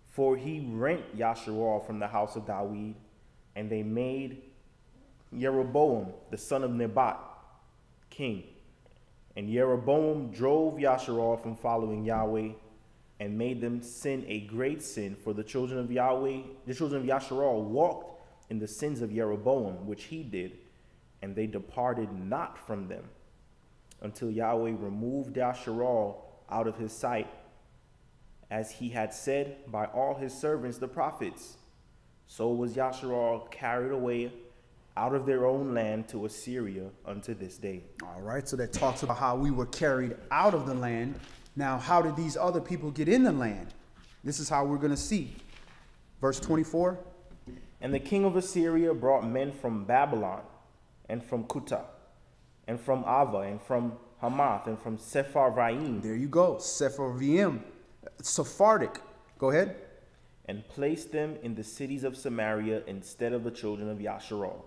For he rent Yasharal from the house of Dawid, and they made Jeroboam, the son of Nebat, king. And Jeroboam drove Yasharal from following Yahweh and made them sin a great sin. For the children of Yahweh, the children of Yasharal walked in the sins of Jeroboam, which he did, and they departed not from them, until Yahweh removed Yasharal out of his sight, as he had said by all his servants the prophets. So was Yasharal carried away out of their own land to Assyria unto this day. All right, so that talks about how we were carried out of the land. Now, how did these other people get in the land? This is how we're going to see. Verse 24. And the king of Assyria brought men from Babylon, and from Cuthah, and from Ava, and from Hamath, and from Sepharvaim. There you go, Sepharvaim, Sephardic. Go ahead. And placed them in the cities of Samaria instead of the children of Yasharal.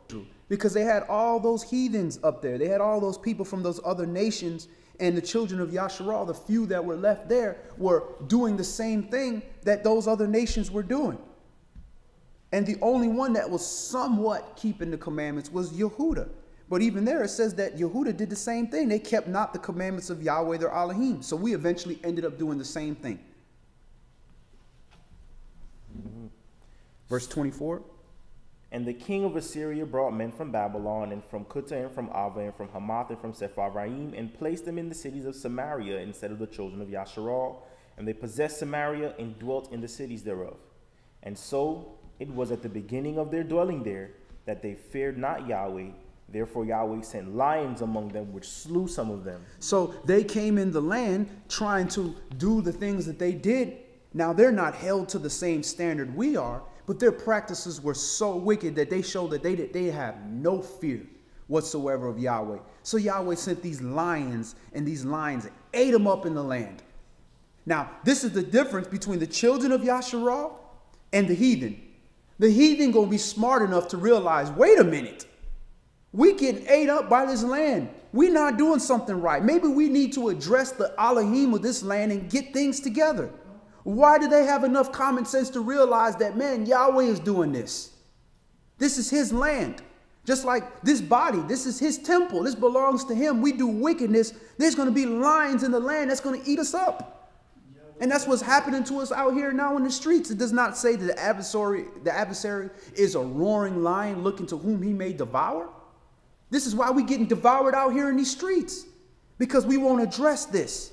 Because they had all those heathens up there. They had all those people from those other nations. And the children of Yasharal, the few that were left there, were doing the same thing that those other nations were doing. And the only one that was somewhat keeping the commandments was Yehuda. But even there, it says that Yehuda did the same thing. They kept not the commandments of Yahweh their Elohim. So we eventually ended up doing the same thing. Verse 24. And the king of Assyria brought men from Babylon, and from Cuthah, and from Ava, and from Hamath, and from Sepharvaim, and placed them in the cities of Samaria instead of the children of Yasharal. And they possessed Samaria and dwelt in the cities thereof. And so it was at the beginning of their dwelling there that they feared not Yahweh. Therefore Yahweh sent lions among them, which slew some of them. So they came in the land trying to do the things that they did. Now they're not held to the same standard we are, but their practices were so wicked that they showed that they have no fear whatsoever of Yahweh. So Yahweh sent these lions, and these lions ate them up in the land. Now, this is the difference between the children of Yasharal and the heathen. The heathen gonna be smart enough to realize, wait a minute, we getting ate up by this land. We're not doing something right. Maybe we need to address the Elohim of this land and get things together. Why do they have enough common sense to realize that, man, Yahweh is doing this? This is his land. Just like this body, this is his temple. This belongs to him. We do wickedness. There's going to be lions in the land that's going to eat us up. And that's what's happening to us out here now in the streets. It does not say that the adversary is a roaring lion looking to whom he may devour. This is why we're getting devoured out here in these streets, because we won't address this.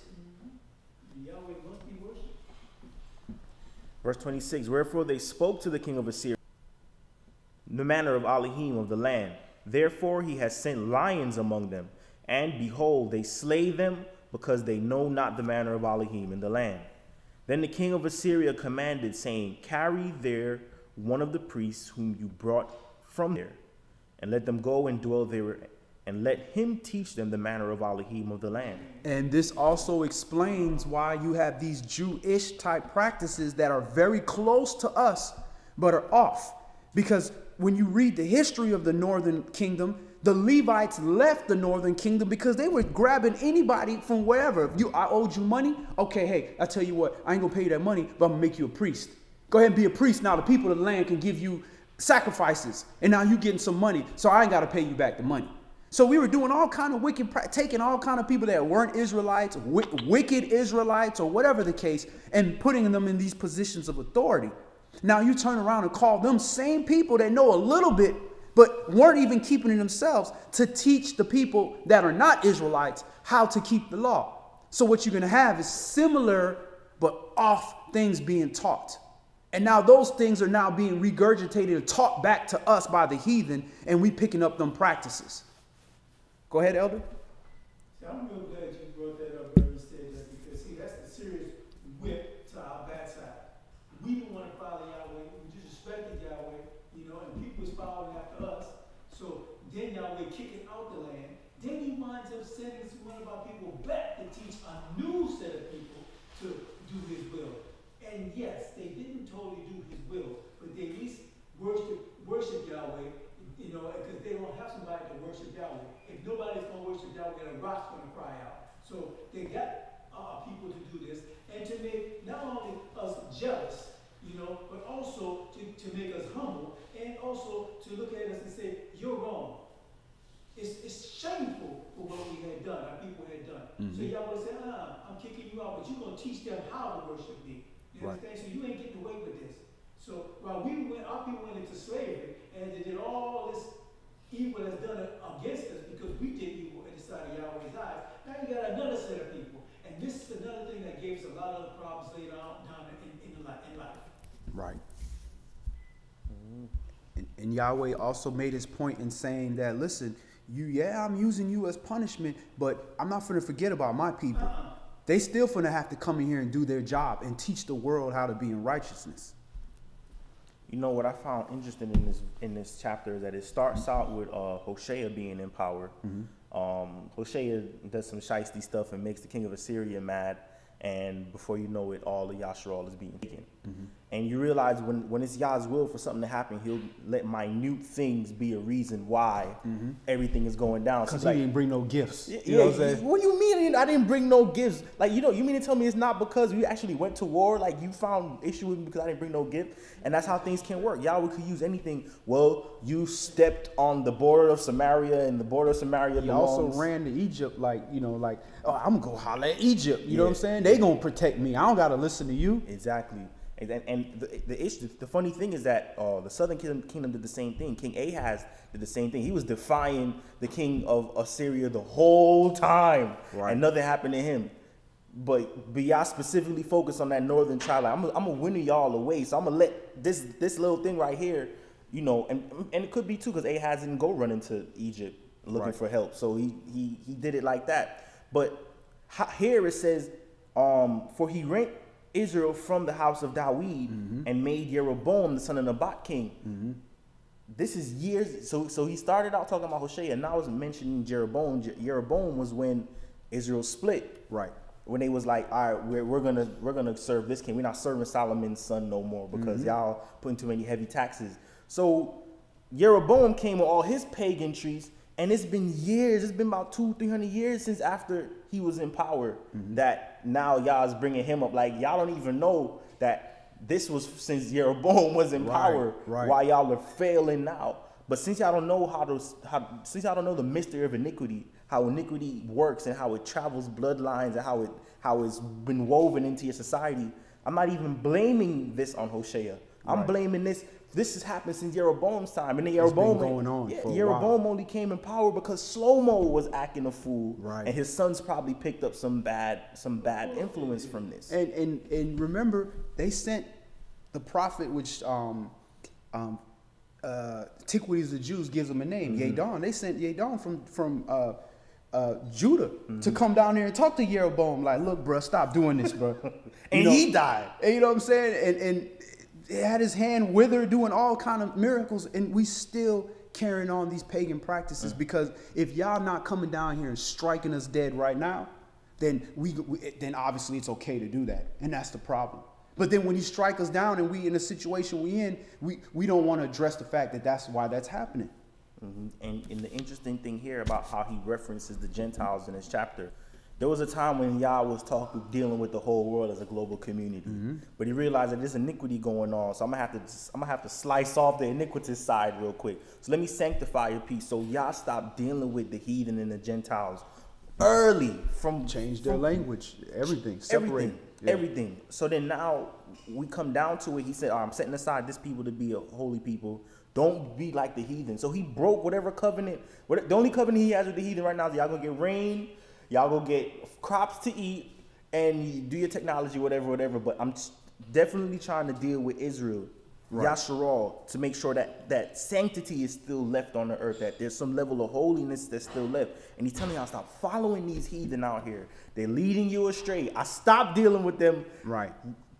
Verse 26, wherefore they spoke to the king of Assyria the manner of Elohim of the land. Therefore he has sent lions among them, and behold, they slay them, because they know not the manner of Elohim in the land. Then the king of Assyria commanded, saying, carry there one of the priests whom you brought from there, and let them go and dwell there, and let him teach them the manner of Elohim of the land. And this also explains why you have these Jewish type practices that are very close to us, but are off. Because when you read the history of the northern kingdom, the Levites left the northern kingdom because they were grabbing anybody from wherever. If I owed you money, okay, hey, I tell you what, I ain't gonna pay you that money, but I'm gonna make you a priest. Go ahead and be a priest. Now the people of the land can give you sacrifices, and now you're getting some money, so I ain't gotta pay you back the money. So we were doing all kind of wicked, taking all kind of people that weren't Israelites, wicked Israelites, or whatever the case, and putting them in these positions of authority. Now you turn around and call them same people that know a little bit, but weren't even keeping it themselves, to teach the people that are not Israelites how to keep the law. So what you're going to have is similar but off things being taught. And now those things are now being regurgitated and taught back to us by the heathen, and we picking up them practices. Go ahead, Elder. See, I'm real glad you brought that up when you said that, because see, that's the serious whip to our backside. We didn't want to follow Yahweh, we disrespected Yahweh, you know, and people was following after us. So then Yahweh kicking out the land. Then he winds up sending one of our people back to teach a new set of people to do his will. And yes, they didn't totally do his will, but they at least worship Yahweh, you know, because they don't have somebody to worship Yahweh. If nobody's going to worship Yahweh, then a rock's going to cry out. So they got people to do this, and to make not only us jealous, you know, but also to make us humble, and also to look at us and say, you're wrong. It's shameful for what we had done, our people had done. So Yahweh said, I'm kicking you out, but you're going to teach them how to worship me. You understand? So you ain't getting away with this. So while our people went into slavery, and they did all this evil that's done against us because we did evil in the sight of Yahweh's eyes, now you got another set of people. And this is another thing that gave us a lot of other problems later on down in life. Right. And Yahweh also made his point in saying that, listen, I'm using you as punishment, but I'm not going to forget about my people. They still going to have to come in here and do their job and teach the world how to be in righteousness. You know what I found interesting in this chapter is that it starts out with Hosea being in power. Hosea does some shiesty stuff and makes the king of Assyria mad, and before you know it, all of Yasharal is being taken. And you realize when it's Yah's will for something to happen, he'll let minute things be a reason why everything is going down. Because so he didn't bring no gifts. You know what I'm saying? What do you mean I didn't bring no gifts? Like, you mean to tell me it's not because we actually went to war? Like, you found issue with me because I didn't bring no gift? And that's how things can work. Yahweh could use anything. Well, you stepped on the border of Samaria, and the border of Samaria He also ran to Egypt like, oh, I'm going to go holler at Egypt. You know what I'm saying? They going to protect me. I don't got to listen to you. Exactly. And the issue, the funny thing is that the southern kingdom did the same thing. King Ahaz did the same thing. He was defying the king of Assyria the whole time, and nothing happened to him. But y'all specifically focused on that northern tribe. Like, I'm gonna winnow y'all away. So I'm gonna let this little thing right here, and it could be too because Ahaz didn't go run into Egypt looking for help. So he did it like that. But here it says, for he rent Israel from the house of Dawid and made Jeroboam the son of Nebat king. This is years. So he started out talking about Hosea, and now it's mentioning Jeroboam. Jeroboam was when Israel split. Right. When they was like, all right, we're gonna serve this king. We're not serving Solomon's son no more because y'all putting too many heavy taxes. So Jeroboam came with all his pagantries, and it's been years. It's been about 200-300 years since after he was in power that now y'all is bringing him up. Like, y'all don't even know that this was since Jeroboam was in power. Why y'all are failing now. But since y'all don't know since y'all don't know the mystery of iniquity, how iniquity works and how it travels bloodlines and how it's been woven into your society, I'm not even blaming this on Hosea. I'm blaming this. This has happened since Jeroboam's time, and then Jeroboam going on for a Jeroboam only came in power because Shlomo was acting a fool, right? And his sons probably picked up some bad influence from this. And remember, they sent the prophet, which Antiquities of the Jews gives him a name, Yadon. They sent Yadon from Judah to come down here and talk to Jeroboam. Like, look, bro, stop doing this, bro. And he died. And you know what I'm saying? And had his hand withered, doing all kind of miracles, and we still carrying on these pagan practices. Because if y'all not coming down here and striking us dead right now, then then obviously it's okay to do that, and that's the problem. But then when you strike us down and we in the situation we don't want to address the fact that that's why that's happening. And the interesting thing here about how he references the Gentiles in this chapter, There was a time when Yah was dealing with the whole world as a global community, but he realized that there's iniquity going on. So I'm gonna have to slice off the iniquitous side real quick. So let me sanctify your peace. So Yah stopped dealing with the heathen and the Gentiles early Change their language, everything, separate everything. So then now we come down to it. He said, I'm setting aside this people to be a holy people. Don't be like the heathen. So he broke whatever covenant. The only covenant he has with the heathen right now is y'all gonna get rain, y'all gonna get crops to eat, and you do your technology, whatever. But I'm definitely trying to deal with Israel, Yasharal, to make sure that sanctity is still left on the earth, that there's some level of holiness that's still left. And he's telling y'all, stop following these heathen out here. They're leading you astray. I stopped dealing with them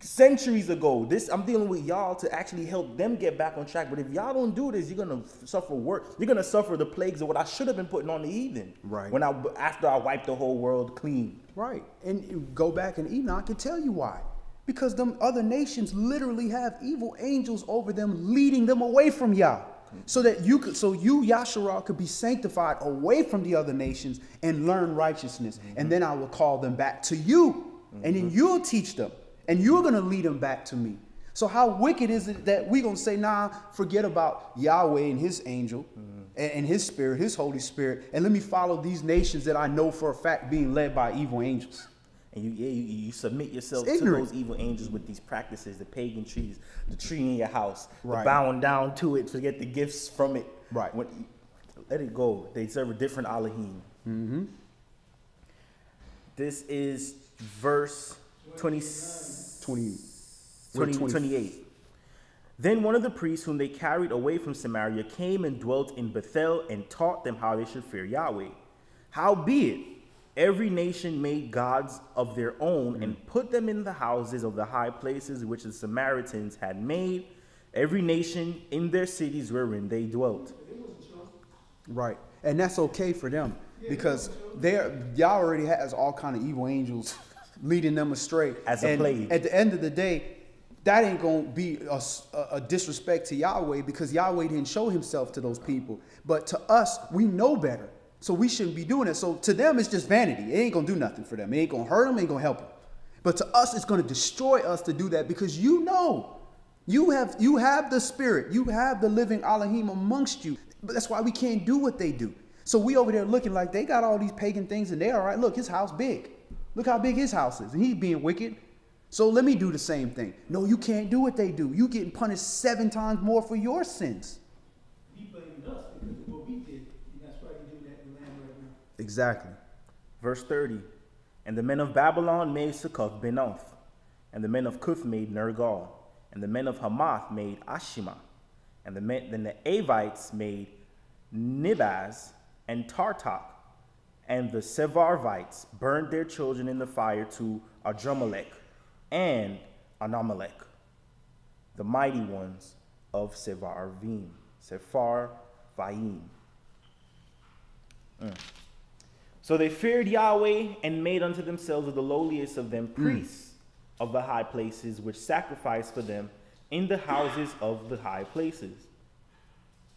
centuries ago. I'm dealing with y'all to actually help them get back on track. But if y'all don't do this, you're gonna suffer you're gonna suffer the plagues of what I should have been putting on the heathen. After I wiped the whole world clean. And you go back and Enoch can tell you why. Because them other nations literally have evil angels over them, leading them away from Yah. So that you, Yasharal, could be sanctified away from the other nations and learn righteousness. And then I will call them back to you. And then you'll teach them. And you're going to lead them back to me. So how wicked is it that we're going to say, nah, forget about Yahweh and his angel and his spirit, his Holy Spirit, and let me follow these nations that I know for a fact being led by evil angels. And you submit yourself to those evil angels with these practices, the pagan trees, the tree in your house, the bowing down to it to get the gifts from it. Let it go. They serve a different Elohim. This is verse 28. Then one of the priests whom they carried away from Samaria came and dwelt in Bethel and taught them how they should fear Yahweh. Howbeit, every nation made gods of their own and put them in the houses of the high places which the Samaritans had made, every nation in their cities wherein they dwelt. And that's okay for them because Yah already has all kind of evil angels leading them astray. As a plague. At the end of the day, that ain't going to be a disrespect to Yahweh because Yahweh didn't show himself to those people. But to us, we know better. So we shouldn't be doing it. So to them, it's just vanity. It ain't going to do nothing for them. It ain't going to hurt them. It ain't going to help them. But to us, it's going to destroy us to do that because you know, you have the spirit. You have the living Elohim amongst you. But that's why we can't do what they do. So we over there looking like they got all these pagan things and they're all right. Look, his house big. Look how big his house is. And he's being wicked. So let me do the same thing. No, you can't do what they do. You getting punished 7 times more for your sins. He blaming us because of what we did. And that's why we're doing that in the land right now. Exactly. Verse 30. And the men of Babylon made Succoth Benoth. And the men of Cuth made Nergal. And the men of Hamath made Ashima. And then the Avites made Nibaz and Tartak. And the Sevarvites burned their children in the fire to Adrammelech and Anamelech, the mighty ones of Sepharvaim. So they feared Yahweh and made unto themselves of the lowliest of them priests of the high places, which sacrificed for them in the houses of the high places.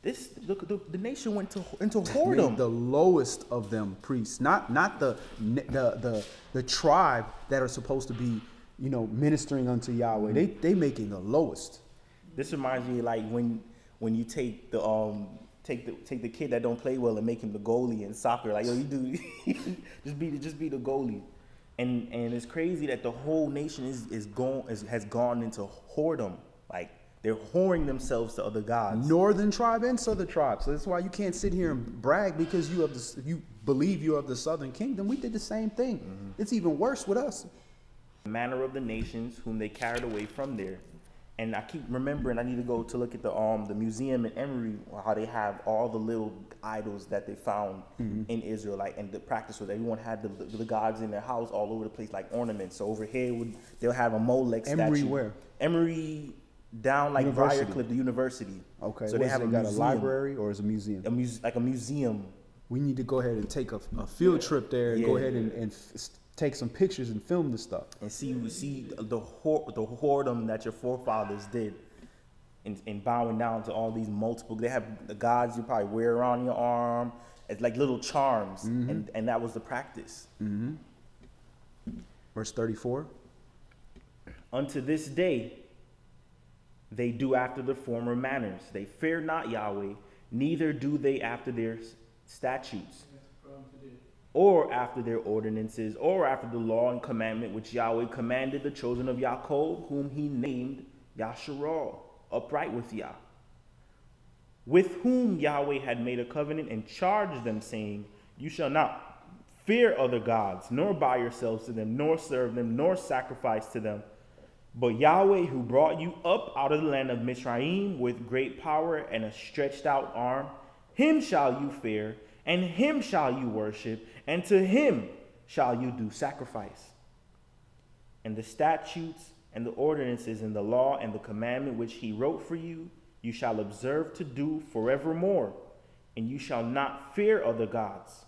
The nation went into whoredom. The lowest of them priests, not the tribe that are supposed to be, ministering unto Yahweh. They making the lowest. This reminds me like when you take the kid that don't play well and make him the goalie in soccer. Like, yo, you do just be the goalie. And it's crazy that the whole nation has gone into whoredom. Like, they're whoring themselves to other gods. Northern tribe and southern tribe. So that's why you can't sit here and brag because you believe you're of the southern kingdom. We did the same thing. It's even worse with us. The manner of the nations whom they carried away from there. And I keep remembering I need to go to look at the museum in Emory, how they have all the little idols that they found in Israel. Like, and the practice was everyone had the gods in their house all over the place, like ornaments. So over here they'll have a Molech statue. Emory where? Emory down like Briarcliff, the university. Okay. So they have got a library or is it a museum? Like a museum. We need to go ahead and take a field trip there and go ahead and take some pictures and film the stuff. And see the whoredom that your forefathers did in bowing down to all these multiple. They have the gods you probably wear around your arm. It's like little charms. And that was the practice. Verse 34. Unto this day they do after the former manners. They fear not Yahweh, neither do they after their statutes, or after their ordinances, or after the law and commandment which Yahweh commanded the children of Jacob, whom he named Yasharal, upright with Yah, with whom Yahweh had made a covenant and charged them, saying, You shall not fear other gods, nor bow yourselves to them, nor serve them, nor sacrifice to them. But Yahweh, who brought you up out of the land of Mizraim with great power and a stretched out arm, him shall you fear, and him shall you worship, and to him shall you do sacrifice. And the statutes and the ordinances and the law and the commandment which he wrote for you, you shall observe to do forevermore, and you shall not fear other gods.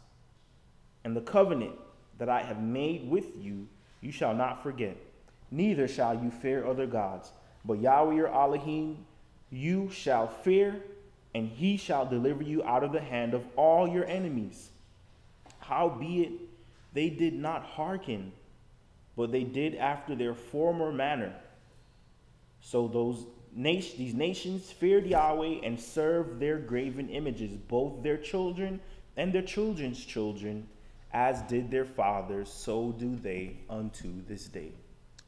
And the covenant that I have made with you, you shall not forget. Neither shall you fear other gods, but Yahweh your Elohim you shall fear, and he shall deliver you out of the hand of all your enemies. Howbeit they did not hearken, but they did after their former manner. So these nations feared Yahweh and served their graven images, both their children and their children's children, as did their fathers, so do they unto this day.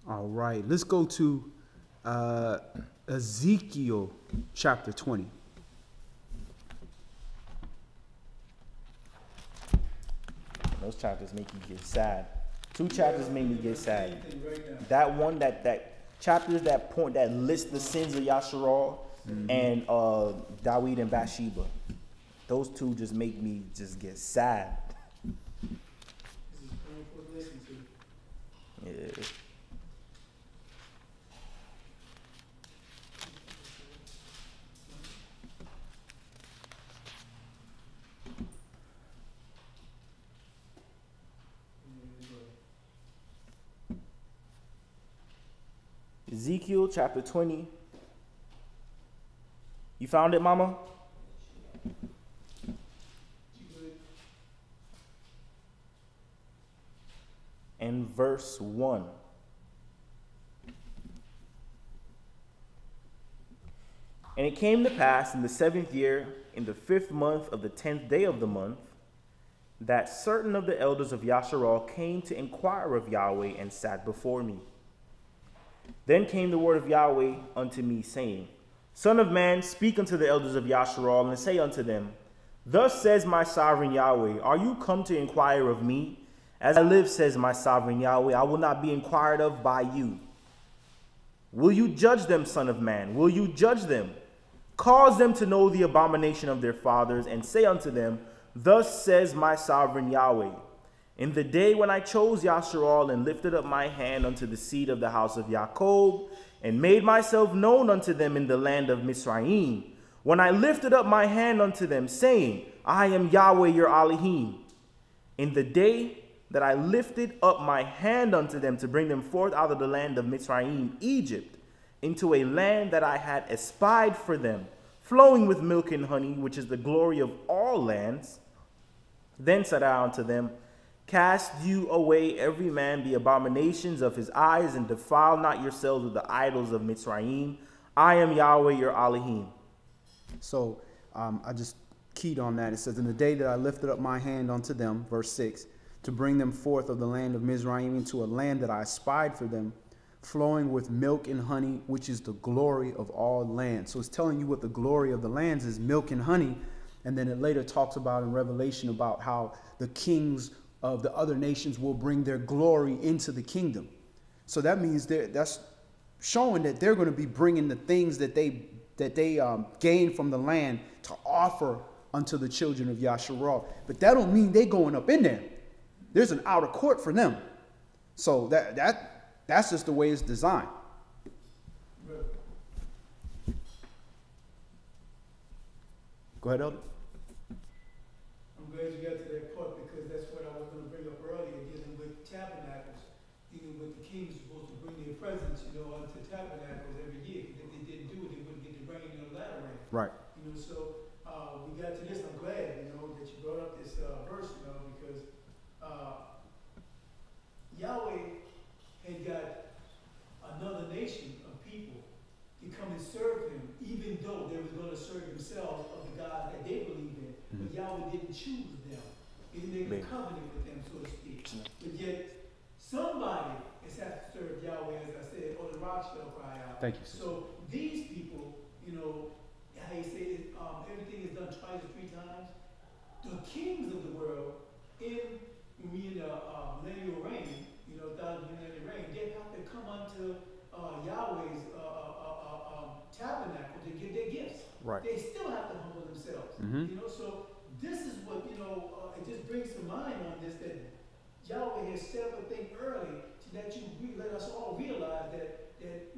All right, let's go to Ezekiel chapter 20. Those chapters make you get sad. 2 chapters made me get sad. That one, that chapters that point that list the sins of Yasharal and Dawid and Bathsheba. Those 2 just make me just get sad. Yeah. Ezekiel chapter 20. You found it, Mama? And verse 1. And it came to pass in the 7th year, in the 5th month of the 10th day of the month, that certain of the elders of Yasharal came to inquire of Yahweh and sat before me. Then came the word of Yahweh unto me, saying, Son of man, speak unto the elders of Yasharal, and say unto them, Thus says my sovereign Yahweh, Are you come to inquire of me? As I live, says my sovereign Yahweh, I will not be inquired of by you. Will you judge them, son of man? Will you judge them? Cause them to know the abomination of their fathers, and say unto them, Thus says my sovereign Yahweh, In the day when I chose Yasharal and lifted up my hand unto the seed of the house of Jacob, and made myself known unto them in the land of Mizraim, when I lifted up my hand unto them, saying, I am Yahweh your Elohim, in the day that I lifted up my hand unto them to bring them forth out of the land of Mizraim, Egypt, into a land that I had espied for them, flowing with milk and honey, which is the glory of all lands. Then said I unto them, Cast you away every man the abominations of his eyes, and defile not yourselves with the idols of Mizraim. I am Yahweh your Elohim. So I just keyed on that. It says, In the day that I lifted up my hand unto them, verse 6, to bring them forth of the land of Mizraim into a land that I espied for them, flowing with milk and honey, which is the glory of all lands. So it's telling you what the glory of the lands is, milk and honey. And then it later talks about in Revelation about how the kings of the other nations will bring their glory into the kingdom. So that means that's showing that they're going to be bringing the things that they gain from the land to offer unto the children of Yasharal. But that don't mean they going up in there. There's an outer court for them. So that's just the way it's designed. Go ahead, Elder. I'm glad you got to that part, because that's what I was going to bring up earlier, dealing with tabernacles, dealing with the kings supposed to bring their presence, unto tabernacles every year. If they didn't do it, they wouldn't get the rain or the latter rain. Right. So we got to this. I'm glad, that you brought up this verse, because Yahweh Okay. a covenant with them, so to speak. But yet, somebody has to serve Yahweh, as I said, or the rock shall cry out. Thank you, sister. So these people, you know, how you say it, everything is done twice or three times. The kings of the world, in millennial reign, you know, 1,000-year reign, they have to come unto Yahweh's tabernacle to give their gifts. Right. They still have to humble themselves. Mhm. You know, so this is what, you know, it just brings to mind on this, that Yahweh has set up a thing early to let us all realize that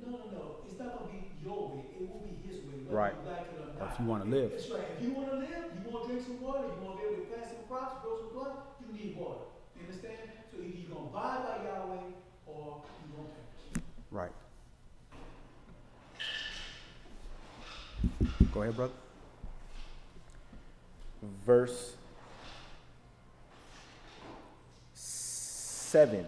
no, it's not going to be your way. It will be His way, whether Right. you like it or not. If you want to live. That's right. If you want to live, you want to drink some water, you want to be able to plant some crops, grow some blood, you need water. You understand? So either you're going to abide by Yahweh or you're going to perish. Right. Go ahead, brother. Verse 7.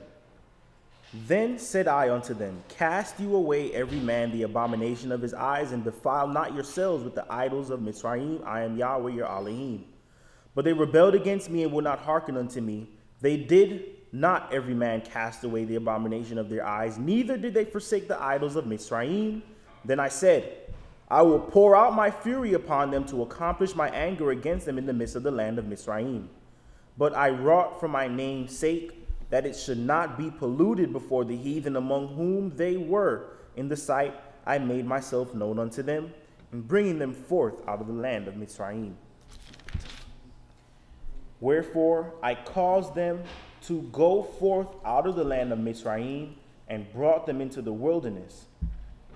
Then said I unto them, cast you away every man the abomination of his eyes, and defile not yourselves with the idols of Mizraim. I am Yahweh your Elohim. But they rebelled against me and would not hearken unto me. They did not every man cast away the abomination of their eyes, neither did they forsake the idols of Mizraim. Then I said, I will pour out my fury upon them to accomplish my anger against them in the midst of the land of Mizraim. But I wrought for my name's sake, that it should not be polluted before the heathen among whom they were. In the sight I made myself known unto them, and bringing them forth out of the land of Mizraim. Wherefore I caused them to go forth out of the land of Mizraim, and brought them into the wilderness.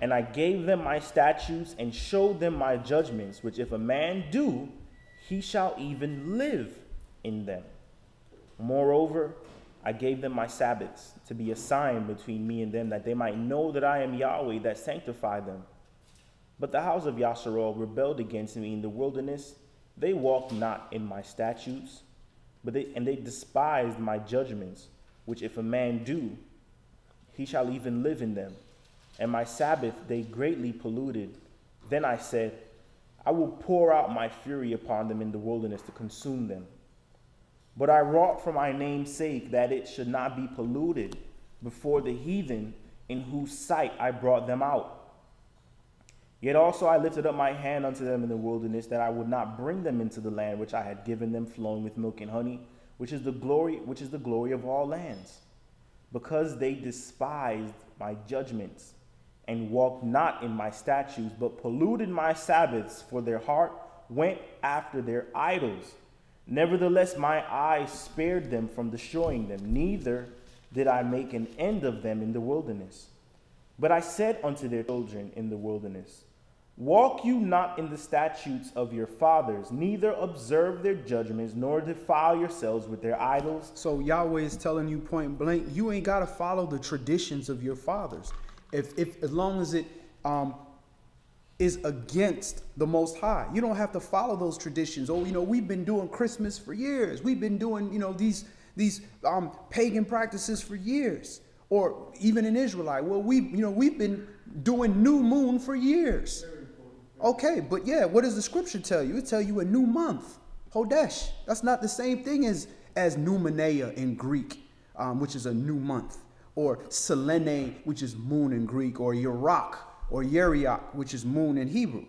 And I gave them my statutes, and showed them my judgments, which if a man do, he shall even live in them. Moreover, I gave them my Sabbaths to be a sign between me and them, that they might know that I am Yahweh that sanctify them. But the house of Yasharal rebelled against me in the wilderness. They walked not in my statutes, and they despised my judgments, which if a man do, he shall even live in them. And my Sabbath they greatly polluted. Then I said, I will pour out my fury upon them in the wilderness to consume them. But I wrought for my name's sake, that it should not be polluted before the heathen in whose sight I brought them out. Yet also I lifted up my hand unto them in the wilderness, that I would not bring them into the land which I had given them, flowing with milk and honey, which is the glory of all lands, because they despised my judgments, and walked not in my statutes, but polluted my Sabbaths, for their heart went after their idols. Nevertheless, my eyes spared them from destroying them, neither did I make an end of them in the wilderness. But I said unto their children in the wilderness, walk you not in the statutes of your fathers, neither observe their judgments, nor defile yourselves with their idols. So Yahweh is telling you point blank, you ain't got to follow the traditions of your fathers. If as long as it is against the Most High, you don't have to follow those traditions. Oh, you know, we've been doing Christmas for years. We've been doing, you know, these pagan practices for years. Or even in Israelite, well, we've been doing new moon for years. Okay, but yeah, what does the scripture tell you? It tell you a new month, Hodesh. That's not the same thing as Numenea in Greek, which is a new month, or Selene, which is moon in Greek, or Yerach, or Yeriach, which is moon in Hebrew.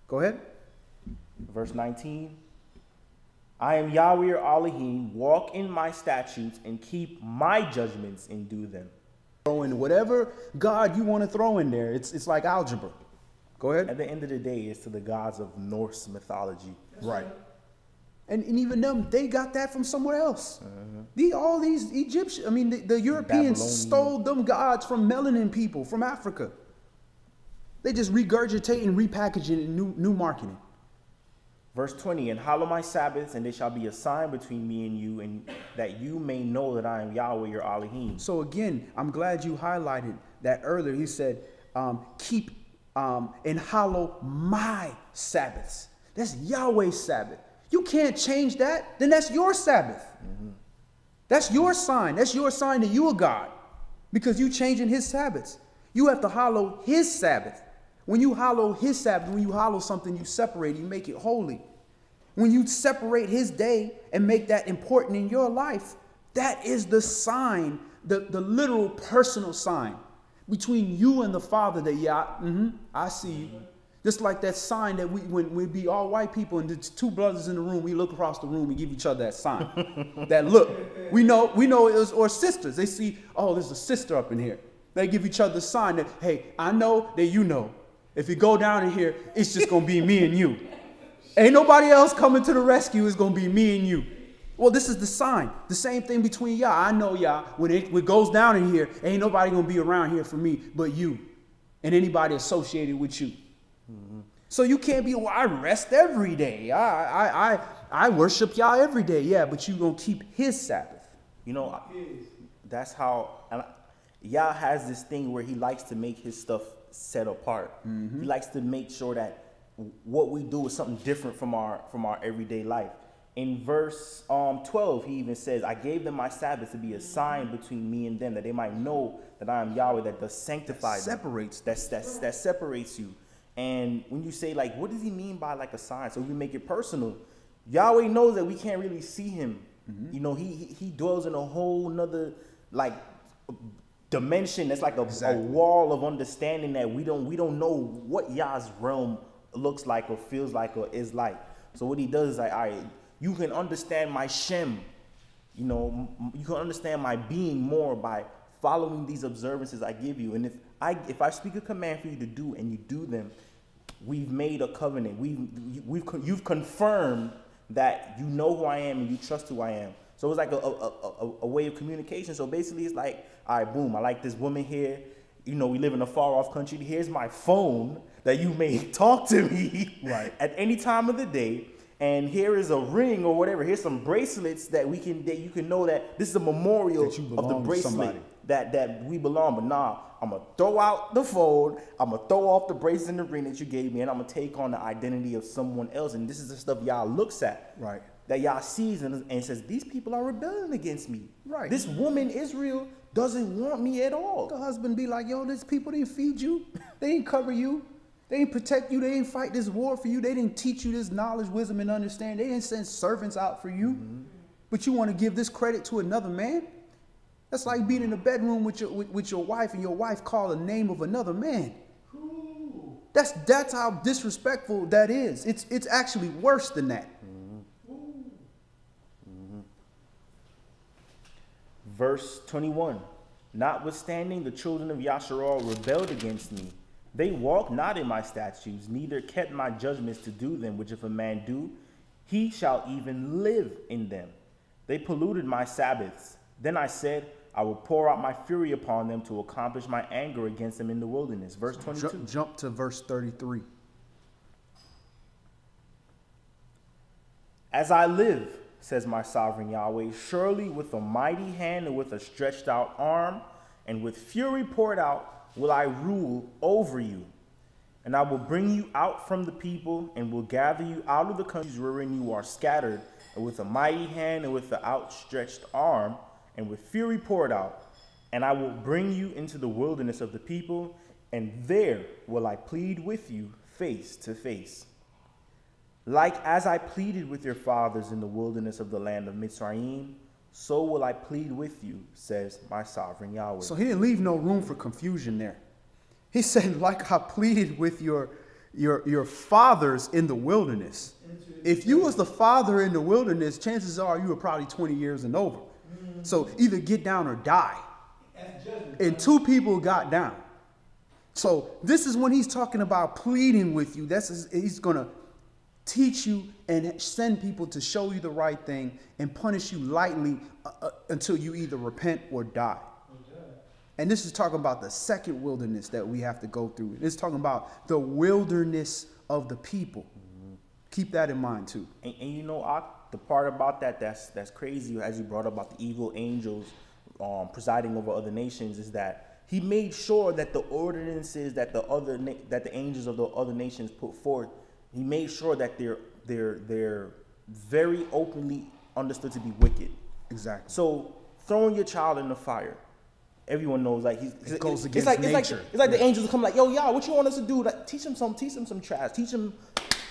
Go ahead. Verse 19. I am Yahweh your Elohim, walk in my statutes and keep my judgments and do them. Throw in whatever God you want to throw in there. It's like algebra. Go ahead. At the end of the day, it's to the gods of Norse mythology. Right. And even them, they got that from somewhere else. All these Egyptians, I mean, the Europeans stole them gods from melanin people from Africa. They just regurgitate and repackage it in new marketing. Verse 20, and hallow my Sabbaths, and they shall be a sign between me and you, and that you may know that I am Yahweh your Elohim. So again, I'm glad you highlighted that earlier. He said, keep and hallow my Sabbaths. That's Yahweh's Sabbath. You can't change that. Then that's your Sabbath. That's your sign. That's your sign that you are God, because you changing his Sabbaths. You have to hallow his Sabbath. When you hallow his Sabbath, when you hallow something, you separate it, you make it holy. when you separate his day and make that important in your life, that is the sign, the literal personal sign between you and the Father that, I see you. Just like that sign that when we be all white people and there's two brothers in the room, we look across the room and give each other that sign. That look. We know it was, or sisters. They see, oh, there's a sister up in here. They give each other a sign that, hey, I know that you know. If you go down in here, it's just going to be me and you. Ain't nobody else coming to the rescue. It's going to be me and you. Well, this is the sign. The same thing between y'all. I know y'all. When it goes down in here, ain't nobody going to be around here for me but you and anybody associated with you. So you can't be, well, I rest every day. I worship y'all every day. Yeah, but you going to keep his Sabbath. You know, that's how Yah has this thing where he likes to make his stuff set apart. He likes to make sure that what we do is something different from our everyday life. In verse 12, he even says, I gave them my Sabbath to be a sign between me and them, that they might know that I am Yahweh, that does sanctify them. That separates you. And when you say, like, what does he mean by like a sign? So we make it personal. Yahweh knows that we can't really see him. You know, he dwells in a whole nother like dimension. That's like a wall of understanding that we don't know what Yah's realm looks like or feels like or is like. So what he does is like, you can understand my Shem. You know, you can understand my being more by following these observances I give you. And if I speak a command for you to do and you do them, we've made a covenant. You've confirmed that you know who I am and you trust who I am. So it's like a way of communication. So basically it's like, all right, boom, I like this woman here. You know, we live in a far off country. Here's my phone that you may talk to me at any time of the day. And here is a ring or whatever. Here's some bracelets that you can know that this is a memorial of the bracelet that we belong. But nah, I'm going to throw out the phone. I'm going to throw off the bracelet and the ring that you gave me. And I'm going to take on the identity of someone else. And this is the stuff y'all looks at. Right. That y'all sees and says, these people are rebelling against me. Right. This woman, Israel, doesn't want me at all. The husband be like, yo, these people didn't feed you. They didn't cover you. They didn't protect you. They didn't fight this war for you. They didn't teach you this knowledge, wisdom, and understanding. They didn't send servants out for you. But you want to give this credit to another man? That's like being in a bedroom with your wife and your wife call the name of another man. That's how disrespectful that is. It's actually worse than that. Verse 21. Notwithstanding, the children of Yasharal rebelled against me. They walked not in my statutes, neither kept my judgments to do them, which if a man do, he shall even live in them. They polluted my Sabbaths. Then I said, I will pour out my fury upon them to accomplish my anger against them in the wilderness. Verse 22. Jump to verse 33. As I live, says my sovereign Yahweh, surely with a mighty hand and with a stretched out arm and with fury poured out will I rule over you. And I will bring you out from the people and will gather you out of the countries wherein you are scattered, and with a mighty hand and with the outstretched arm and with fury poured out. And I will bring you into the wilderness of the people, and there will I plead with you face to face. Like as I pleaded with your fathers in the wilderness of the land of Mitzrayim, so will I plead with you, says my sovereign Yahweh. So he didn't leave no room for confusion there. He said, like I pleaded with your fathers in the wilderness. If you was the father in the wilderness, chances are you were probably 20 years and over. So either get down or die. And two people got down. So this is when he's talking about pleading with you. He's going to teach you and send people to show you the right thing and punish you lightly until you either repent or die. And this is talking about the second wilderness that we have to go through. It's talking about the wilderness of the people. Keep that in mind too. And you know, the part about that's crazy, as you brought up about the evil angels presiding over other nations, is that he made sure that the ordinances that the angels of the other nations put forth, he made sure that they're very openly understood to be wicked. Exactly. So throwing your child in the fire, everyone knows, like it goes against nature. It's like the angels will come like, yo, Yah, what you want us to do? Like, teach them some trash. Teach them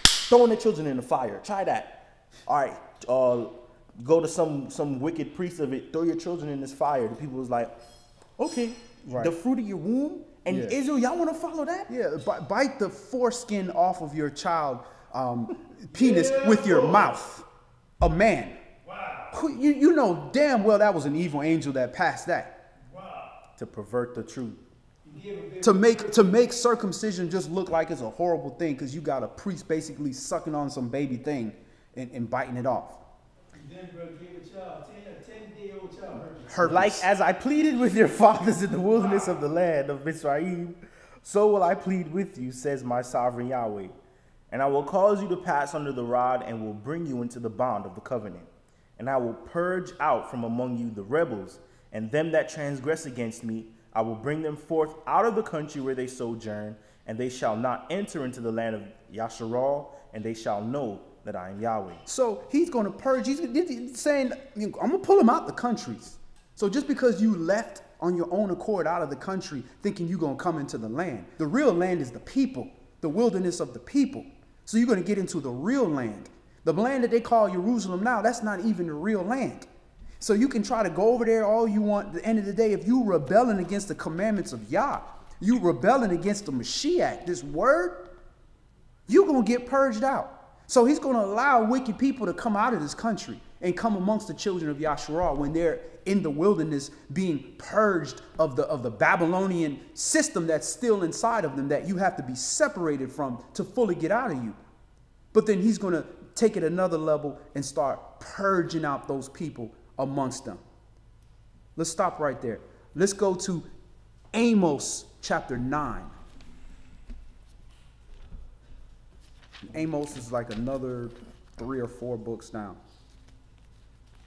throwing their children in the fire. Try that. all right, go to some wicked priest of it, throw your children in this fire. The people was like, okay, Right. the fruit of your womb. And Yeah. Israel, y'all want to follow that? Yeah, bite the foreskin off of your child penis with your mouth. A man. Wow. You know damn well that was an evil angel that passed that. Wow. To pervert the truth. To make circumcision just look like it's a horrible thing because you got a priest basically sucking on some baby thing and biting it off. Then, brother, give a child, 10-day-old child. Herpes. Like as I pleaded with your fathers in the wilderness of the land of Israel, so will I plead with you, says my sovereign Yahweh. And I will cause you to pass under the rod and will bring you into the bond of the covenant. And I will purge out from among you the rebels and them that transgress against me. I will bring them forth out of the country where they sojourn, and they shall not enter into the land of Yasharal, and they shall know that I am Yahweh. So he's going to purge. He's saying, I'm going to pull them out the countries. So just because you left on your own accord out of the country thinking you're going to come into the land, the real land is the people, the wilderness of the people. So you're going to get into the real land. The land that they call Jerusalem now, that's not even the real land. So you can try to go over there all you want. At the end of the day, if you rebelling against the commandments of Yah, you rebelling against the Mashiach, this word, you're going to get purged out. So he's going to allow wicked people to come out of this country and come amongst the children of Yasharal when they're in the wilderness being purged of the Babylonian system that's still inside of them that you have to be separated from to fully get out of you. But then he's going to take it another level and start purging out those people amongst them. Let's stop right there. Let's go to Amos chapter 9. Amos is like another 3 or 4 books down.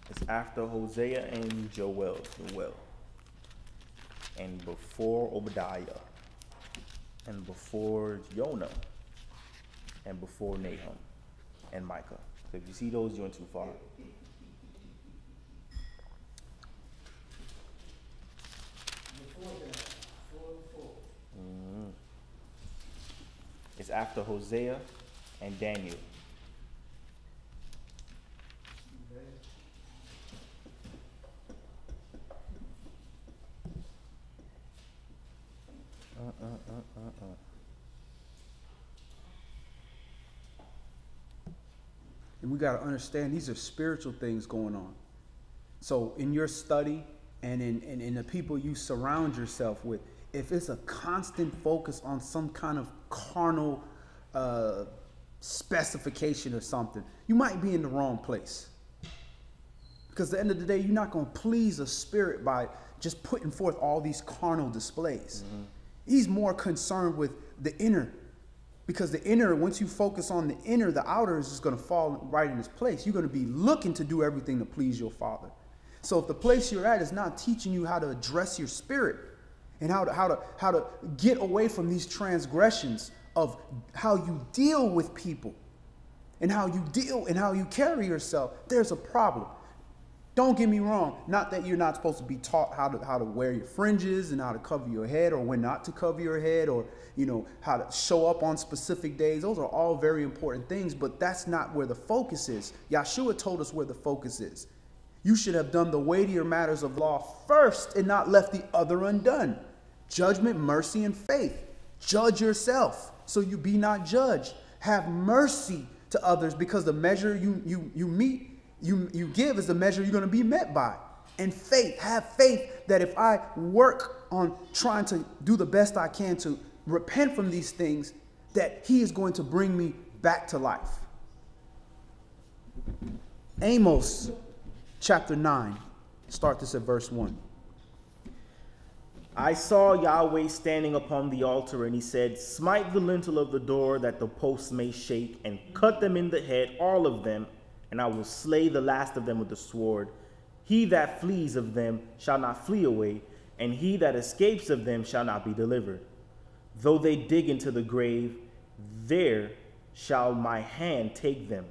It's after Hosea and Joel. And before Obadiah. And before Jonah. And before Nahum and Micah. So if you see those, you went too far. It's after Hosea and Daniel. And we got to understand these are spiritual things going on. So in your study and in the people you surround yourself with, if it's a constant focus on some kind of carnal specification or something, you might be in the wrong place. Because at the end of the day, you're not going to please a spirit by just putting forth all these carnal displays. Mm-hmm. He's more concerned with the inner. Because the inner, once you focus on the inner, the outer is just going to fall right in its place. You're going to be looking to do everything to please your Father. So if the place you're at is not teaching you how to address your spirit and how to get away from these transgressions of how you deal with people and how you deal and how you carry yourself, there's a problem. Don't get me wrong. Not that you're not supposed to be taught how to wear your fringes and how to cover your head or when not to cover your head or, you know, how to show up on specific days. Those are all very important things, but that's not where the focus is. Yahshua told us where the focus is. You should have done the weightier matters of law first and not left the other undone. Judgment, mercy, and faith. Judge yourself so you be not judged. Have mercy to others because the measure you give is the measure you're going to be met by. And faith, have faith that if I work on trying to do the best I can to repent from these things, that he is going to bring me back to life. Amos chapter 9, start this at verse 1. I saw Yahweh standing upon the altar, and he said, smite the lintel of the door that the posts may shake, and cut them in the head, all of them, and I will slay the last of them with the sword. He that flees of them shall not flee away, and he that escapes of them shall not be delivered. Though they dig into the grave, there shall my hand take them.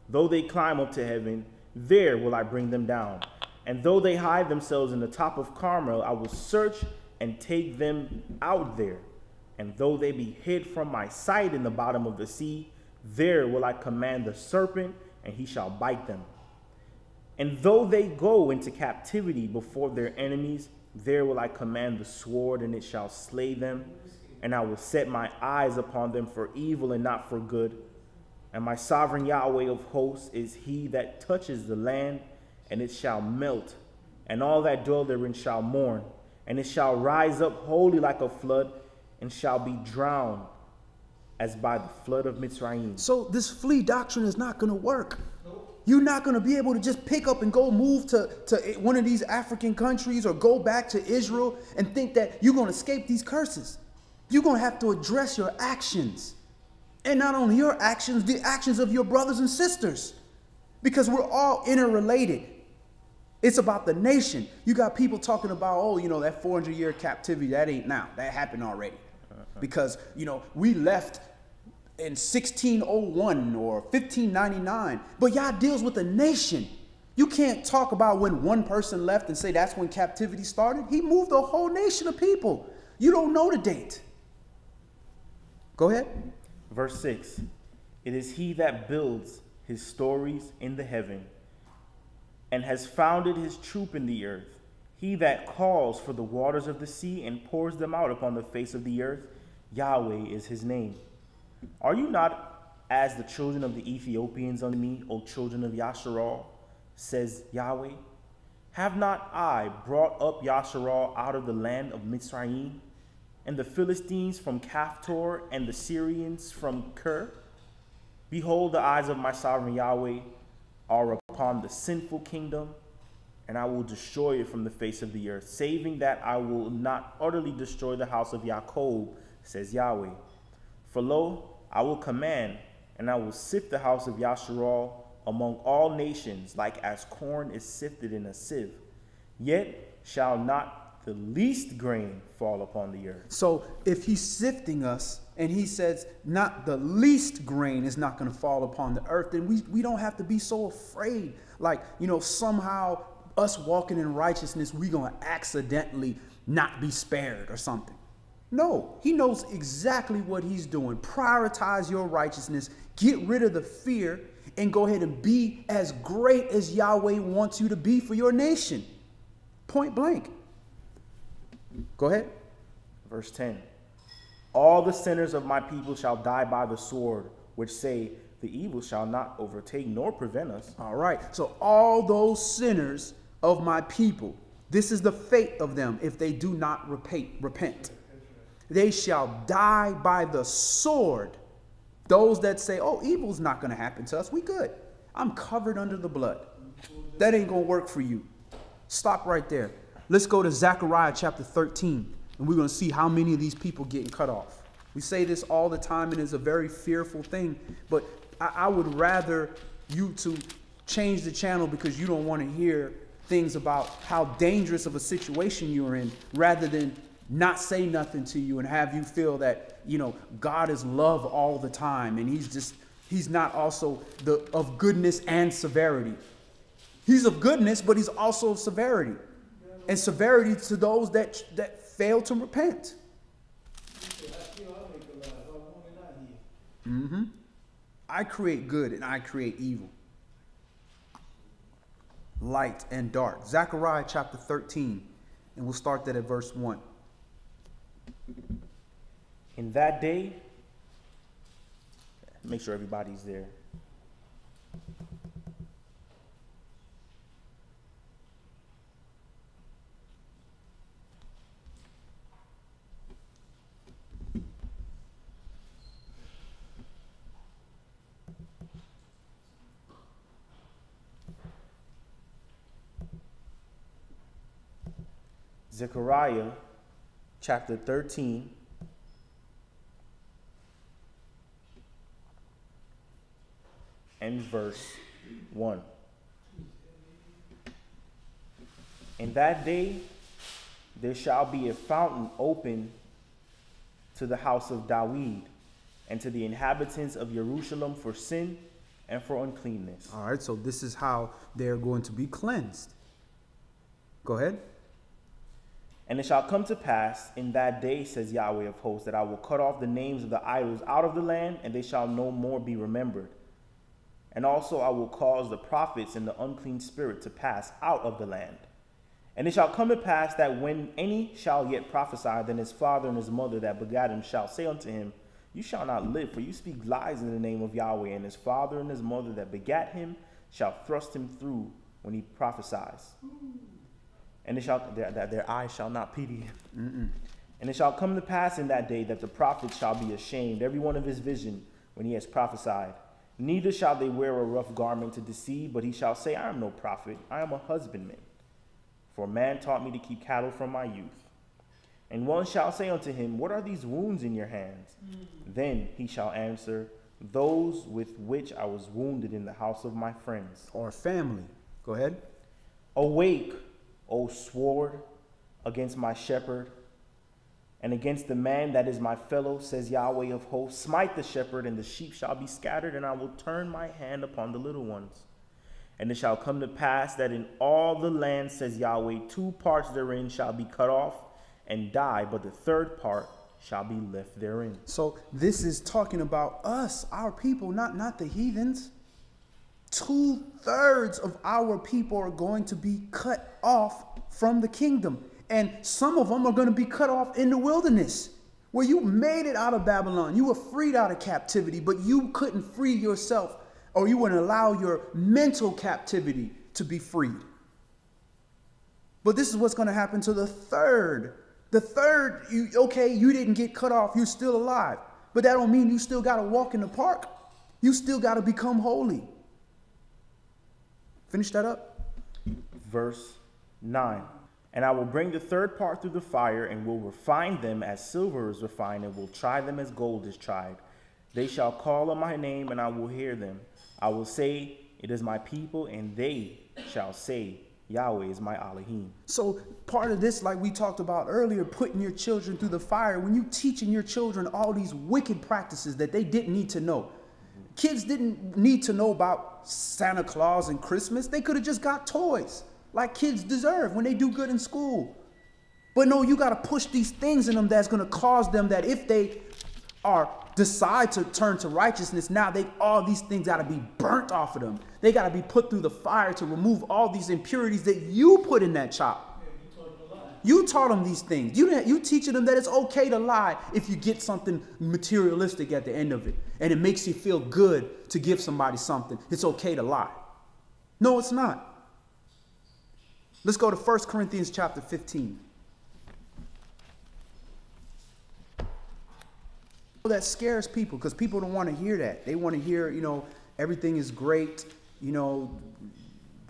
Though they climb up to heaven, there will I bring them down. And though they hide themselves in the top of Carmel, I will search and take them out there. And though they be hid from my sight in the bottom of the sea, there will I command the serpent and he shall bite them. And though they go into captivity before their enemies, there will I command the sword, and it shall slay them. And I will set my eyes upon them for evil and not for good. And my sovereign Yahweh of hosts is he that touches the land, and it shall melt, and all that dwell therein shall mourn. And it shall rise up wholly like a flood, and shall be drowned as by the flood of Mitzrayim. So this flea doctrine is not going to work. You're not going to be able to just pick up and go move to one of these African countries or go back to Israel and think that you're going to escape these curses. You're going to have to address your actions. And not only your actions, the actions of your brothers and sisters. Because we're all interrelated. It's about the nation. You got people talking about, oh, you know, that 400-year captivity, that ain't now. That happened already. Because, you know, we left in 1601 or 1599. But y'all deals with the nation. You can't talk about when one person left and say that's when captivity started. He moved a whole nation of people. You don't know the date. Go ahead. Verse 6. It is he that builds his stories in the heaven and has founded his troop in the earth. He that calls for the waters of the sea and pours them out upon the face of the earth. Yahweh is his name. Are you not as the children of the Ethiopians unto me, O children of Yasharal, says Yahweh? Have not I brought up Yasharal out of the land of Mitzrayim, and the Philistines from Caphtor, and the Syrians from Ker? Behold, the eyes of my sovereign Yahweh are upon the sinful kingdom, and I will destroy it from the face of the earth, saving that I will not utterly destroy the house of Jacob, says Yahweh. For lo, I will command, and I will sift the house of Yasharal among all nations, like as corn is sifted in a sieve. Yet shall not the least grain fall upon the earth. So if he's sifting us, and he says not the least grain is not going to fall upon the earth, then we don't have to be so afraid. Like, you know, somehow us walking in righteousness, we're going to accidentally not be spared or something. No, he knows exactly what he's doing. Prioritize your righteousness, get rid of the fear, and go ahead and be as great as Yahweh wants you to be for your nation. Point blank. Go ahead. Verse 10. All the sinners of my people shall die by the sword, which say, the evil shall not overtake nor prevent us. All right. So all those sinners of my people, this is the fate of them if they do not repent. They shall die by the sword. Those that say, oh, evil's not going to happen to us. We good. I'm covered under the blood. That ain't going to work for you. Stop right there. Let's go to Zechariah chapter 13. And we're going to see how many of these people getting cut off. We say this all the time, and it's a very fearful thing. But I would rather you to change the channel because you don't want to hear things about how dangerous of a situation you're in, rather than not say nothing to you and have you feel that, you know, God is love all the time. And he's not also of goodness and severity. He's of goodness, but he's also of severity. And severity to those that fail to repent. I create good and I create evil. Light and dark. Zechariah chapter 13. And we'll start that at verse 1. In that day, make sure everybody's there. Zechariah chapter 13. And verse 1. In that day there shall be a fountain open to the house of David and to the inhabitants of Jerusalem for sin and for uncleanness. All right, so this is how they're going to be cleansed. Go ahead. And it shall come to pass in that day, says Yahweh of hosts, that I will cut off the names of the idols out of the land, and they shall no more be remembered. And also I will cause the prophets and the unclean spirit to pass out of the land. And it shall come to pass that when any shall yet prophesy, then his father and his mother that begat him shall say unto him, you shall not live, for you speak lies in the name of Yahweh. And his father and his mother that begat him shall thrust him through when he prophesies. And it shall that their eyes shall not pity him. And it shall come to pass in that day that the prophet shall be ashamed, every one of his vision, when he has prophesied. Neither shall they wear a rough garment to deceive, but he shall say, I am no prophet, I am a husbandman. For a man taught me to keep cattle from my youth. And one shall say unto him, what are these wounds in your hands? Then he shall answer, those with which I was wounded in the house of my friends. Or family. Go ahead. Awake, O sword, against my shepherd, and against the man that is my fellow, says Yahweh of hosts. Smite the shepherd, and the sheep shall be scattered, and I will turn my hand upon the little ones. And it shall come to pass that in all the land, says Yahweh, 2 parts therein shall be cut off and die, but the 3rd part shall be left therein. So this is talking about us, our people, not the heathens. 2/3 of our people are going to be cut off from the kingdom. And some of them are going to be cut off in the wilderness, where you made it out of Babylon. You were freed out of captivity, but you couldn't free yourself, or you wouldn't allow your mental captivity to be freed. But this is what's going to happen to the 3rd. The 3rd, you didn't get cut off. You're still alive. But that don't mean you still got to walk in the park. You still got to become holy. Finish that up. Verse 9. And I will bring the 3rd part through the fire, and will refine them as silver is refined, and will try them as gold is tried. They shall call on my name, and I will hear them. I will say, it is my people, and they shall say, Yahweh is my Elohim. So part of this, like we talked about earlier, putting your children through the fire, when you teaching your children all these wicked practices that they didn't need to know. Kids didn't need to know about Santa Claus and Christmas. They could have just got toys like kids deserve when they do good in school. But no, you got to push these things in them that's going to cause them that if they decide to turn to righteousness, now all these things got to be burnt off of them. They got to be put through the fire to remove all these impurities that you put in that child. You taught them these things. You teaching them that it's okay to lie if you get something materialistic at the end of it. And it makes you feel good to give somebody something. It's okay to lie. No, it's not. Let's go to 1 Corinthians chapter 15. That scares people because people don't want to hear that. They want to hear, everything is great.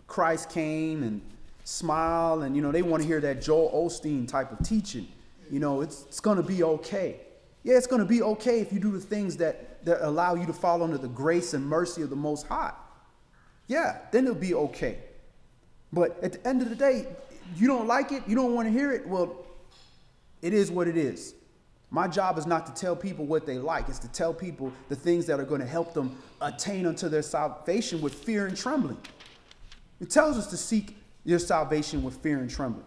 Christ came and smile, and they want to hear that Joel Osteen type of teaching. It's going to be okay. Yeah, it's going to be okay if you do the things that allow you to fall under the grace and mercy of the Most High. Yeah, then it'll be okay. But at the end of the day, you don't like it, you don't want to hear it, well, it is what it is. My job is not to tell people what they like. It's to tell people the things that are going to help them attain unto their salvation with fear and trembling. It tells us to seek your salvation with fear and trembling.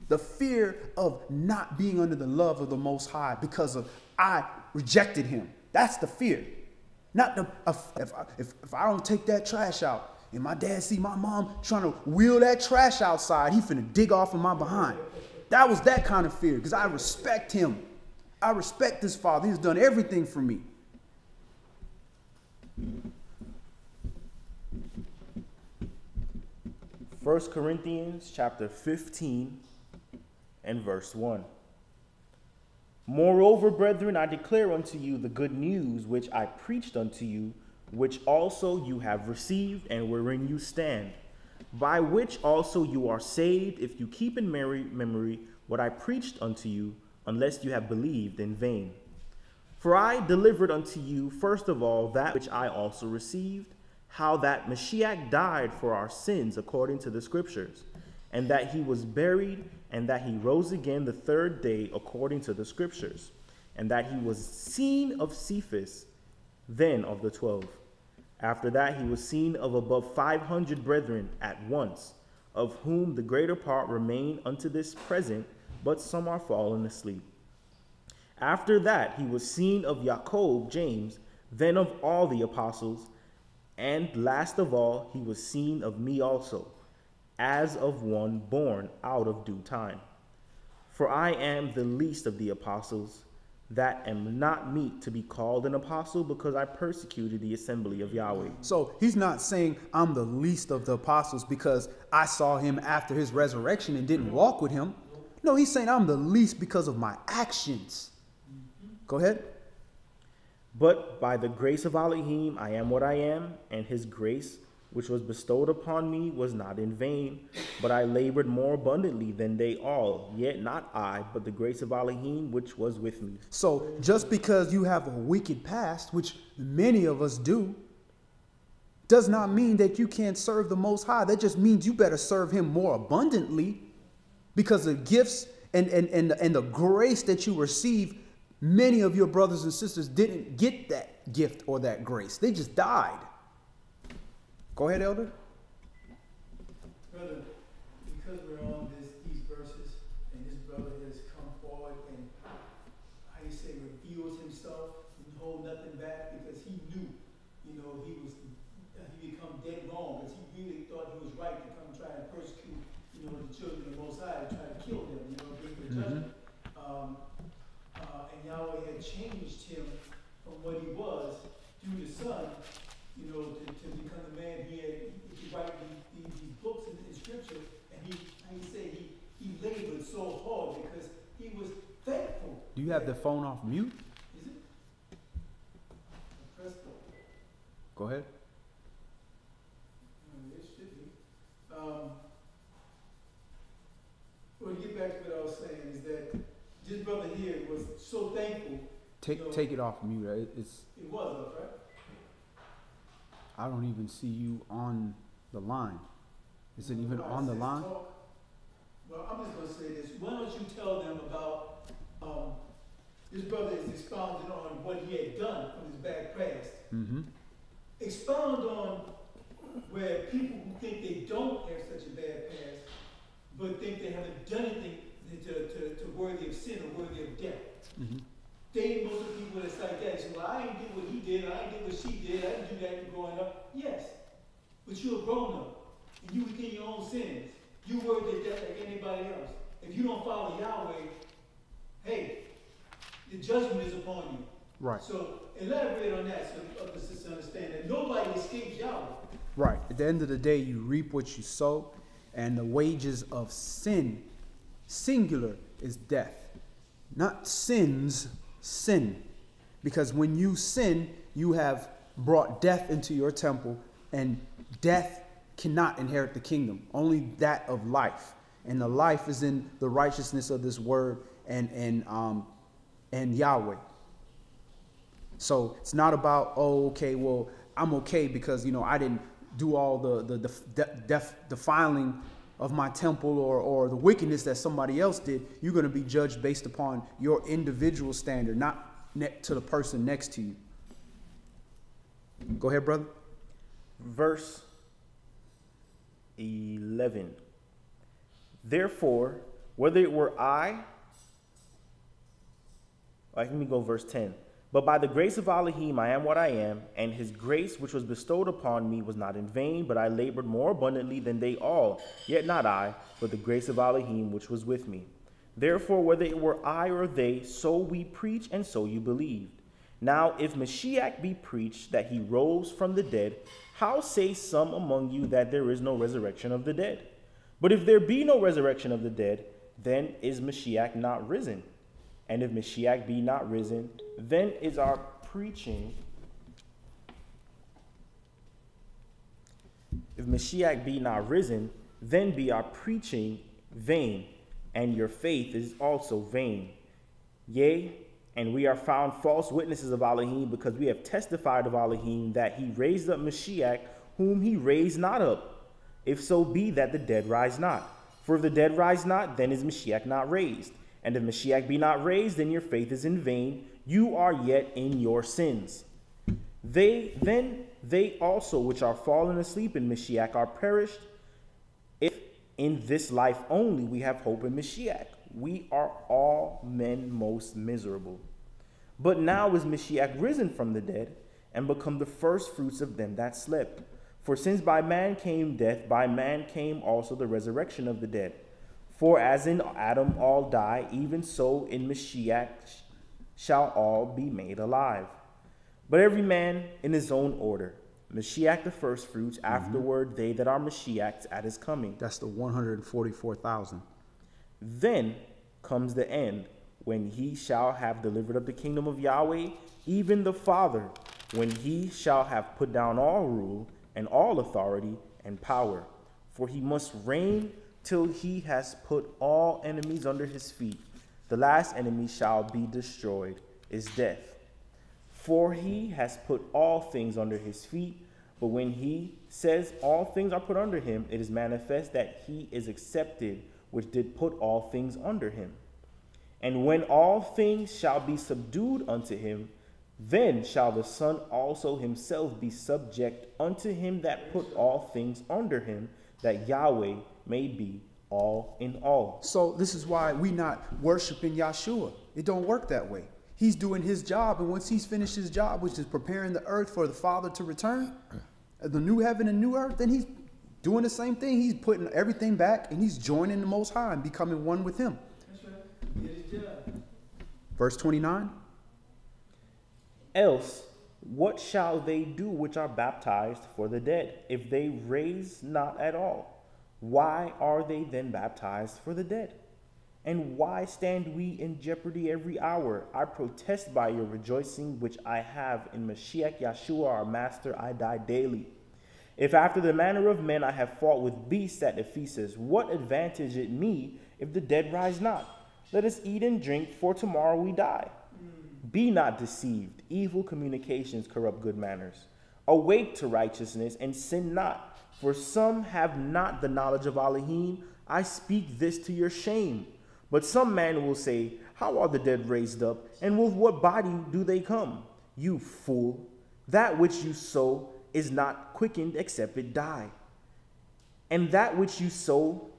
The fear of not being under the love of the Most High because of I rejected him. That's the fear. Not if I don't take that trash out and my dad see my mom trying to wheel that trash outside, he finna dig off of my behind. That was that kind of fear because I respect him. I respect this father. He's done everything for me. First Corinthians chapter 15 and verse 1. Moreover, brethren, I declare unto you the good news which I preached unto you, which also you have received and wherein you stand, by which also you are saved, if you keep in memory what I preached unto you, unless you have believed in vain. For I delivered unto you first of all that which I also received, how that Mashiach died for our sins according to the scriptures, and that he was buried, and that he rose again the 3rd day according to the scriptures, and that he was seen of Cephas, then of the 12. After that he was seen of above 500 brethren at once, of whom the greater part remain unto this present, but some are fallen asleep. After that he was seen of Jacob, James, then of all the apostles, and last of all, he was seen of me also, as of one born out of due time. For I am the least of the apostles, that am not meet to be called an apostle, because I persecuted the assembly of Yahweh. So he's not saying I'm the least of the apostles because I saw him after his resurrection and didn't walk with him. No, he's saying I'm the least because of my actions. Go ahead. But by the grace of Elohim, I am what I am, and his grace, which was bestowed upon me, was not in vain, but I labored more abundantly than they all, yet not I, but the grace of Elohim, which was with me. So just because you have a wicked past, which many of us do, does not mean that you can't serve the Most High. That just means you better serve him more abundantly, because the gifts and the grace that you receive, many of your brothers and sisters didn't get that gift or that grace. They just died. Go ahead, Elder. Brother, because we're on these verses, and this brother has come forward and, how you say, reveals himself and hold nothing back, because he knew, he become dead wrong, because he really thought he was right to come try and persecute, the children of the Most High, and try to kill them, bring the judgment. And Yahweh had changed him from what he was through the Son, to become the man he to write these books in Scripture. And he labored so hard because he was thankful. Do you have the phone off mute? Is it? Press go ahead. It should be. Well, to get back to what I was saying is that this brother here was so thankful. Take it off mute. It was up, right? I don't even see you on the line. Is it even on the line? Talk. Well, I'm just going to say this. Why don't you tell them about this brother is expounding on what he had done from his bad past. Mm-hmm. Expound on where people who think they don't have such a bad past, but think they haven't done anything to worthy of sin or worthy of death. Mm-hmm. Most of the people that's like that say, well, I ain't did what he did, I ain't did what she did, I didn't do that growing up. Yes, but you're a grown up, and you within your own sins. You worthy of death like anybody else. If you don't follow Yahweh, hey, the judgment is upon you. Right. So elaborate on that so others just understand that nobody escapes Yahweh. Right. At the end of the day, you reap what you sow, and the wages of sin, singular, is death. Not sins, sin. Because when you sin, you have brought death into your temple, and death cannot inherit the kingdom. Only that of life. And the life is in the righteousness of this word and Yahweh. So it's not about, oh, okay, well, I'm okay because, I didn't do all the defiling of my temple or the wickedness that somebody else did. You're going to be judged based upon your individual standard, not to the person next to you. Go ahead, brother. Verse 11. Therefore, whether it were let me go verse 10. But by the grace of Elohim I am what I am, and his grace which was bestowed upon me was not in vain, but I labored more abundantly than they all, yet not I, but the grace of Elohim which was with me. Therefore, whether it were I or they, so we preach, and so you believed. Now, if Mashiach be preached that he rose from the dead, how say some among you that there is no resurrection of the dead? But if there be no resurrection of the dead, then is Mashiach not risen? And if Mashiach be not risen, then is our preaching. If Mashiach be not risen, then be our preaching vain, and your faith is also vain. Yea, and we are found false witnesses of Elohim, because we have testified of Elohim that he raised up Mashiach, whom he raised not up, if so be that the dead rise not. For if the dead rise not, then is Mashiach not raised. And if Mashiach be not raised, then your faith is in vain. You are yet in your sins. They also which are fallen asleep in Mashiach are perished. If in this life only we have hope in Mashiach, we are all men most miserable. But now is Mashiach risen from the dead, and become the first fruits of them that slept. For since by man came death, by man came also the resurrection of the dead. For as in Adam all die, even so in Mashiach shall all be made alive. But every man in his own order. Mashiach the first fruits, afterward they that are Mashiach's at his coming. That's the 144,000. Then comes the end, when he shall have delivered up the kingdom of Yahweh, even the Father, when he shall have put down all rule and all authority and power. For he must reign till he has put all enemies under his feet. The last enemy shall be destroyed, is death. For he has put all things under his feet. But when he says all things are put under him, it is manifest that he is accepted, which did put all things under him. And when all things shall be subdued unto him, then shall the Son also himself be subject unto him that put all things under him, that Yahweh may be all in all. So this is why we not worshiping Yahshua. It don't work that way. He's doing his job, and once he's finished his job, which is preparing the earth for the Father to return, the new heaven and new earth, then he's doing the same thing. He's putting everything back, and he's joining the Most High and becoming one with him. That's right. He did his job. Verse 29. Else, what shall they do which are baptized for the dead, if they raise not at all? Why are they then baptized for the dead? And why stand we in jeopardy every hour? I protest by your rejoicing which I have in Mashiach Yahshua our Master, I die daily. If after the manner of men I have fought with beasts at Ephesus, what advantage it me if the dead rise not? Let us eat and drink, for tomorrow we die. Be not deceived. Evil communications corrupt good manners. Awake to righteousness and sin not. For some have not the knowledge of Elohim. I speak this to your shame. But some man will say, how are the dead raised up? And with what body do they come? You fool. That which you sow is not quickened except it die. And that which you sow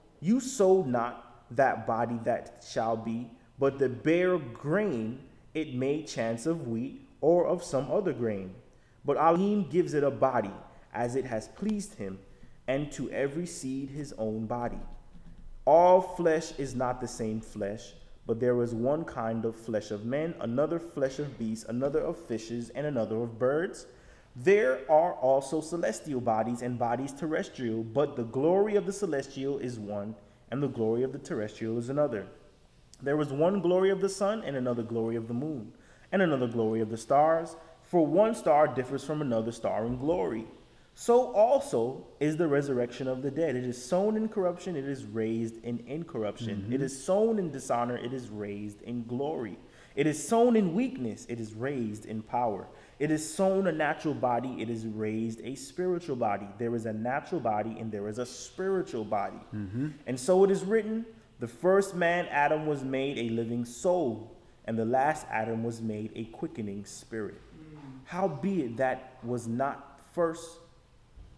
not that body that shall be, but the bare grain it may chance of wheat or of some other grain. But Elohim gives it a body, as it has pleased him, and to every seed his own body. All flesh is not the same flesh, but there is one kind of flesh of men, another flesh of beasts, another of fishes, and another of birds. There are also celestial bodies and bodies terrestrial, but the glory of the celestial is one, and the glory of the terrestrial is another. There is one glory of the sun, and another glory of the moon, and another glory of the stars, for one star differs from another star in glory. So also is the resurrection of the dead. It is sown in corruption, it is raised in incorruption. It is sown in dishonor, it is raised in glory. It is sown in weakness, it is raised in power. It is sown a natural body, it is raised a spiritual body. There is a natural body and there is a spiritual body. And so it is written, the first man, Adam, was made a living soul, and the last Adam was made a quickening spirit. Howbeit that was not first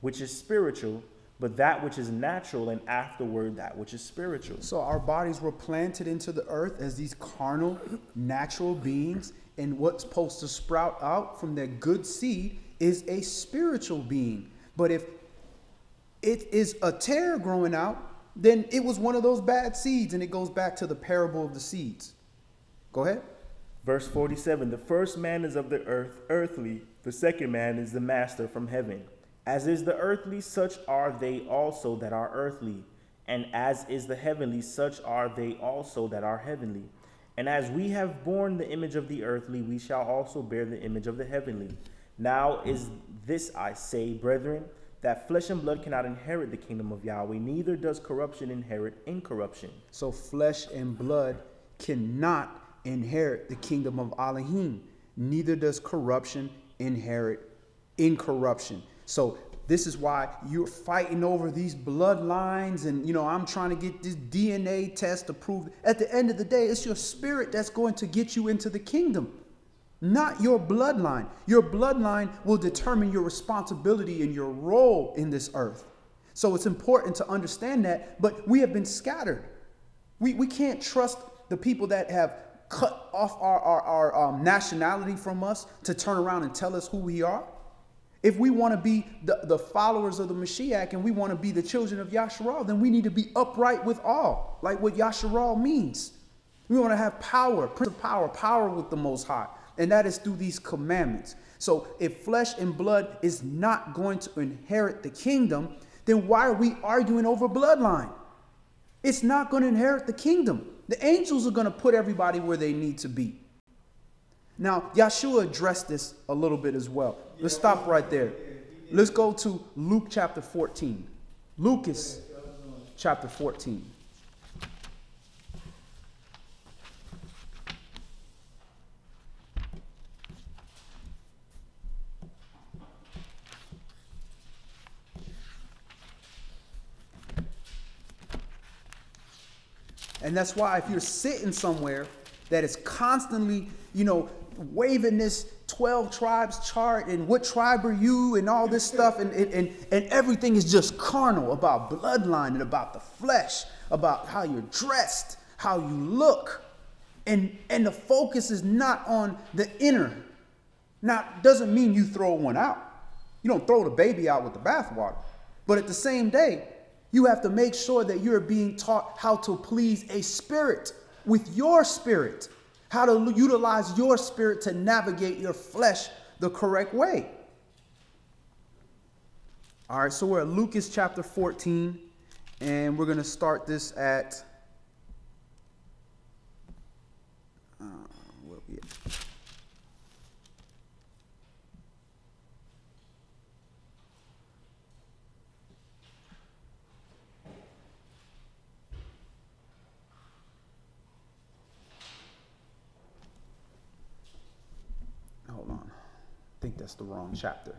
which is spiritual, but that which is natural, and afterward that which is spiritual. So our bodies were planted into the earth as these carnal, natural beings, and what's supposed to sprout out from that good seed is a spiritual being. But if it is a tare growing out, then it was one of those bad seeds, and it goes back to the parable of the seeds. Go ahead. Verse 47, the first man is of the earth, earthly. The second man is the master from heaven. As is the earthly, such are they also that are earthly. And as is the heavenly, such are they also that are heavenly. And as we have borne the image of the earthly, we shall also bear the image of the heavenly. Now is this I say, brethren, that flesh and blood cannot inherit the kingdom of Yahweh, neither does corruption inherit incorruption. So flesh and blood cannot inherit the kingdom of Elohim, neither does corruption inherit incorruption. So this is why you're fighting over these bloodlines, and I'm trying to get this DNA test to prove. At the end of the day, it's your spirit that's going to get you into the kingdom, not your bloodline. Your bloodline will determine your responsibility and your role in this earth. So it's important to understand that, but we have been scattered. We can't trust the people that have cut off our nationality from us to turn around and tell us who we are? If we want to be the followers of the Mashiach and we want to be the children of Yasharal, then we need to be upright with all, like what Yasharal means. We want to have power, Prince of Power, power with the Most High. And that is through these commandments. So if flesh and blood is not going to inherit the kingdom, then why are we arguing over bloodline? It's not going to inherit the kingdom. The angels are going to put everybody where they need to be. Now, Yahshua addressed this a little bit as well. Let's stop right there. Let's go to Luke chapter 14. Lucas chapter 14. And that's why if you're sitting somewhere that is constantly, waving this 12 tribes chart and what tribe are you and all this stuff and everything is just carnal about bloodline and about the flesh, about how you're dressed, how you look. And the focus is not on the inner. Now, doesn't mean you throw one out. You don't throw the baby out with the bathwater. But at the same day, you have to make sure that you're being taught how to please a spirit with your spirit, how to utilize your spirit to navigate your flesh the correct way. All right, so we're at Lucas chapter 14, and we're going to start this at, where we at? Hold on. I think that's the wrong chapter.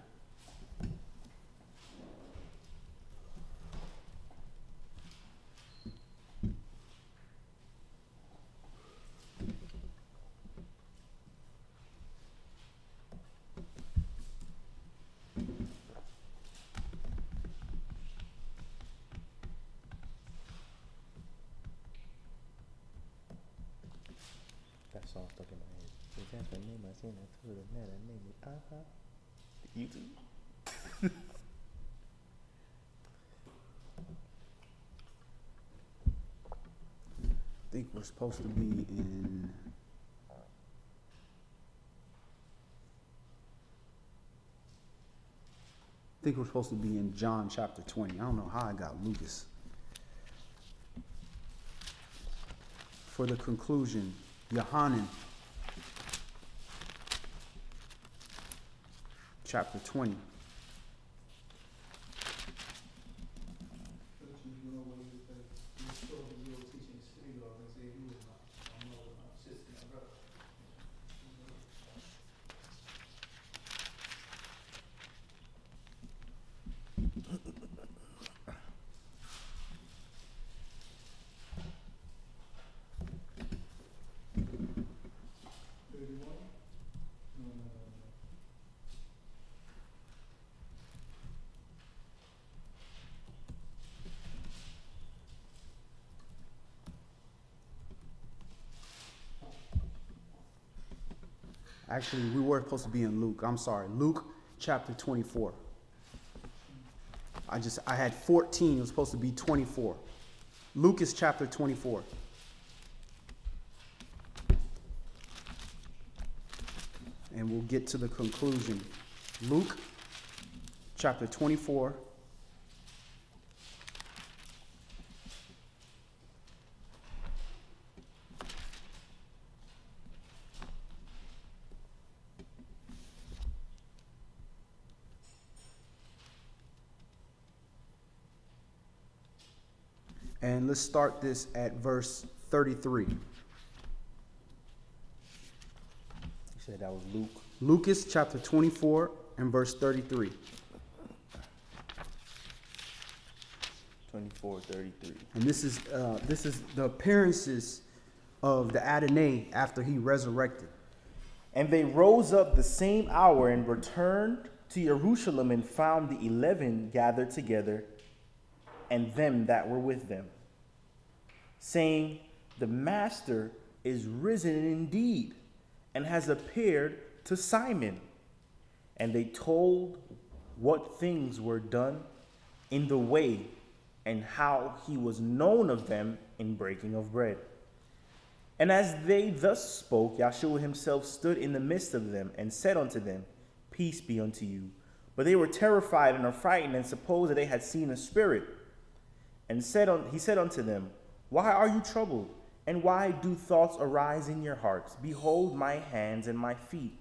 That song stuck in my head. Is that the name I seen? I told her that name is YouTube. I think we're supposed to be in. I think we're supposed to be in John chapter 20. I don't know how I got Lucas. For the conclusion, Yohanan chapter 20. Actually, we were supposed to be in Luke. I'm sorry. Luke chapter 24. I had 14. It was supposed to be 24. Luke is chapter 24. And we'll get to the conclusion. Luke chapter 24. And let's start this at verse 33. You said that was Luke. Lucas chapter 24 and verse 33. 24:33. And this is the appearances of the Adonai after he resurrected. And they rose up the same hour and returned to Jerusalem and found the 11 gathered together and them that were with them, saying, the master is risen indeed, and has appeared to Simon. And they told what things were done in the way, and how he was known of them in breaking of bread. And as they thus spoke, Yahshua himself stood in the midst of them, and said unto them, Peace be unto you. But they were terrified and affrighted, and supposed that they had seen a spirit. And he said unto them, Why are you troubled? And why do thoughts arise in your hearts? Behold my hands and my feet,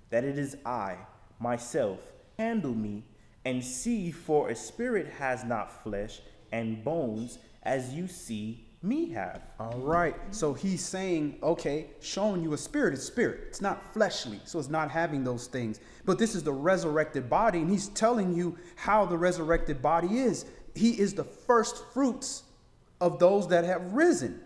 that it is I, myself. Handle me, and see, for a spirit has not flesh and bones, as you see me have. All right. So he's saying, okay, showing you a spirit is spirit. It's not fleshly, so it's not having those things. But this is the resurrected body, and he's telling you how the resurrected body is. He is the first fruits of those that have risen.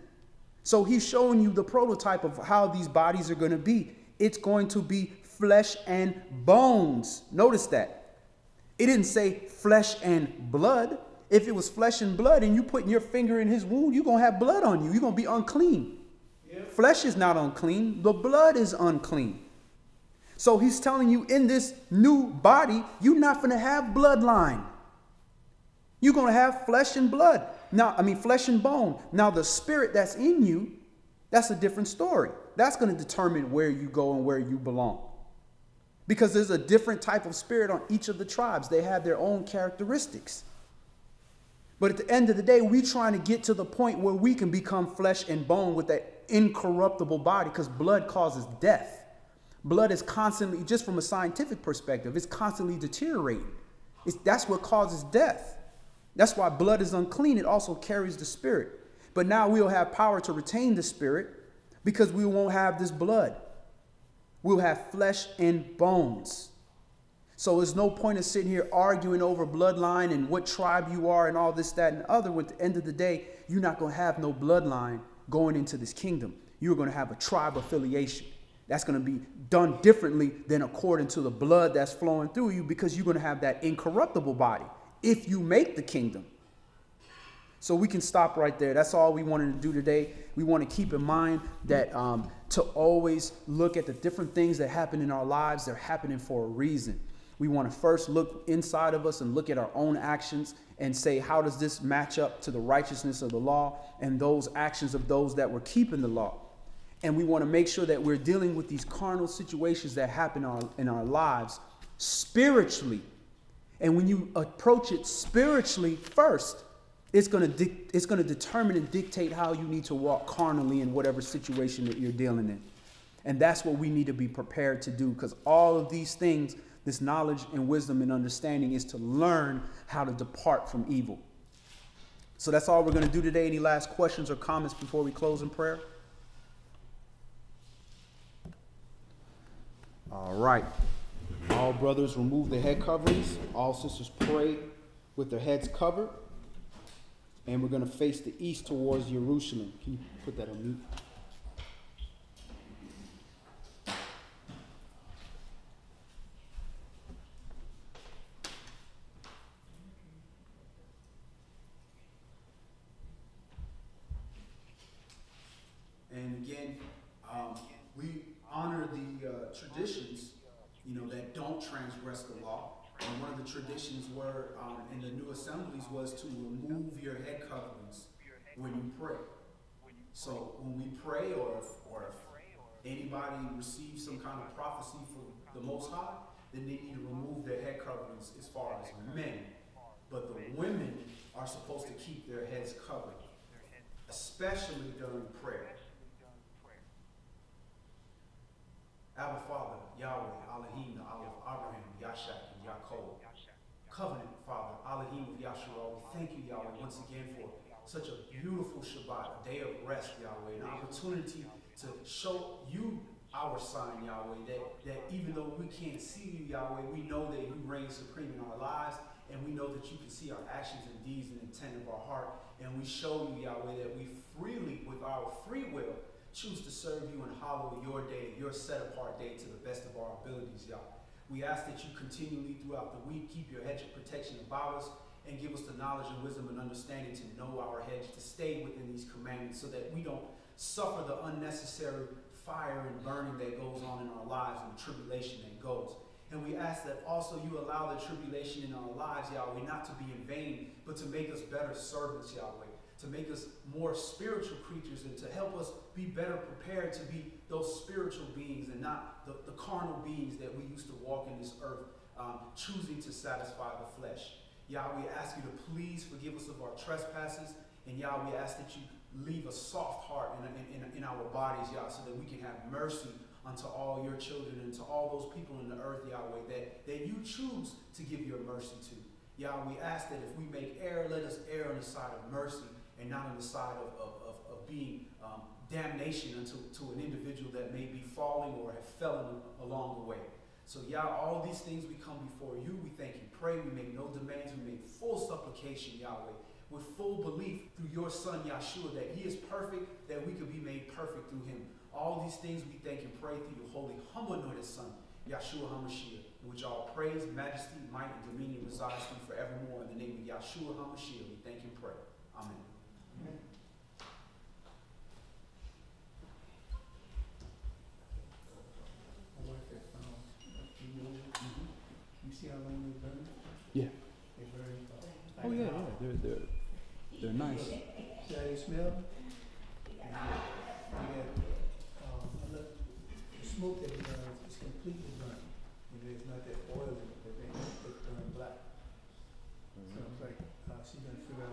So he's showing you the prototype of how these bodies are going to be. It's going to be flesh and bones. Notice that. It didn't say flesh and blood. If it was flesh and blood and you putting your finger in his wound, you're going to have blood on you. You're going to be unclean. Yep. Flesh is not unclean. The blood is unclean. So he's telling you in this new body, you're not going to have bloodline. You're going to have flesh and blood. Now, flesh and bone. Now, the spirit that's in you, that's a different story. That's going to determine where you go and where you belong. Because there's a different type of spirit on each of the tribes. They have their own characteristics. But at the end of the day, we're trying to get to the point where we can become flesh and bone with that incorruptible body, because blood causes death. Blood is constantly, just from a scientific perspective, it's constantly deteriorating. That's what causes death. That's why blood is unclean. It also carries the spirit. But now we'll have power to retain the spirit because we won't have this blood. We'll have flesh and bones. So there's no point of sitting here arguing over bloodline and what tribe you are and all this, that, and other. At the end of the day, you're not going to have no bloodline going into this kingdom. You're going to have a tribe affiliation. That's going to be done differently than according to the blood that's flowing through you, because you're going to have that incorruptible body if you make the kingdom. So we can stop right there. That's all we wanted to do today. We want to keep in mind that to always look at the different things that happen in our lives. They're happening for a reason. We want to first look inside of us and look at our own actions and say, how does this match up to the righteousness of the law and those actions of those that were keeping the law? And we want to make sure that we're dealing with these carnal situations that happen in our lives spiritually. And when you approach it spiritually first, it's going to determine and dictate how you need to walk carnally in whatever situation that you're dealing in. And that's what we need to be prepared to do, because all of these things, this knowledge and wisdom and understanding, is to learn how to depart from evil. So that's all we're going to do today. Any last questions or comments before we close in prayer? All right. All brothers remove their head coverings. All sisters pray with their heads covered. And we're going to face the east towards Jerusalem. Can you put that on mute? And again, we honor the traditions, that don't transgress the law. And one of the traditions were in the new assemblies was to remove your head coverings when you pray. So when we pray, or if anybody receives some kind of prophecy from the Most High, then they need to remove their head coverings as far as men. But the women are supposed to keep their heads covered, especially during prayer. Abba Father, Yahweh, Elohim, the Allah of Abraham, Yashak, and Yaakov. Covenant Father, Elohim of Yahshua. We thank you, Yahweh, once again for such a beautiful Shabbat, a day of rest, Yahweh, an opportunity to show you our sign, Yahweh, that even though we can't see you, Yahweh, we know that you reign supreme in our lives, and we know that you can see our actions and deeds and intent of our heart, and we show you, Yahweh, that we freely, with our free will, choose to serve you and hallow your day, your set-apart day, to the best of our abilities, Yahweh. We ask that you continually throughout the week keep your hedge of protection about us and give us the knowledge and wisdom and understanding to know our hedge, to stay within these commandments, so that we don't suffer the unnecessary fire and burning that goes on in our lives and the tribulation that goes. And we ask that also you allow the tribulation in our lives, Yahweh, not to be in vain, but to make us better servants, Yahweh, to make us more spiritual creatures and to help us be better prepared to be those spiritual beings and not the carnal beings that we used to walk in this earth, choosing to satisfy the flesh. Yahweh, we ask you to please forgive us of our trespasses, and Yahweh, we ask that you leave a soft heart in our bodies, Yah, so that we can have mercy unto all your children and to all those people in the earth, Yahweh, that you choose to give your mercy to. Yahweh, we ask that if we make error, let us err on the side of mercy and not on the side of being damnation to an individual that may be falling or have fallen along the way. So, Yah, all these things we come before you, we thank and pray, we make no demands, we make full supplication, Yahweh, with full belief through your Son, Yahshua, that he is perfect, that we could be made perfect through him. All these things we thank and pray through your holy, humble, anointed Son, Yahshua HaMashiach, in which all praise, majesty, might, and dominion resides through forevermore. In the name of Yahshua HaMashiach, we thank and pray. Amen. Amen. I like that sound. You see how long they burn? Yeah. They burn. Oh yeah, yeah. They're nice. See how they smell? The smoke that it burns is completely burnt. And there's not that oil in it that makes it burn black. So it's like she's gonna figure out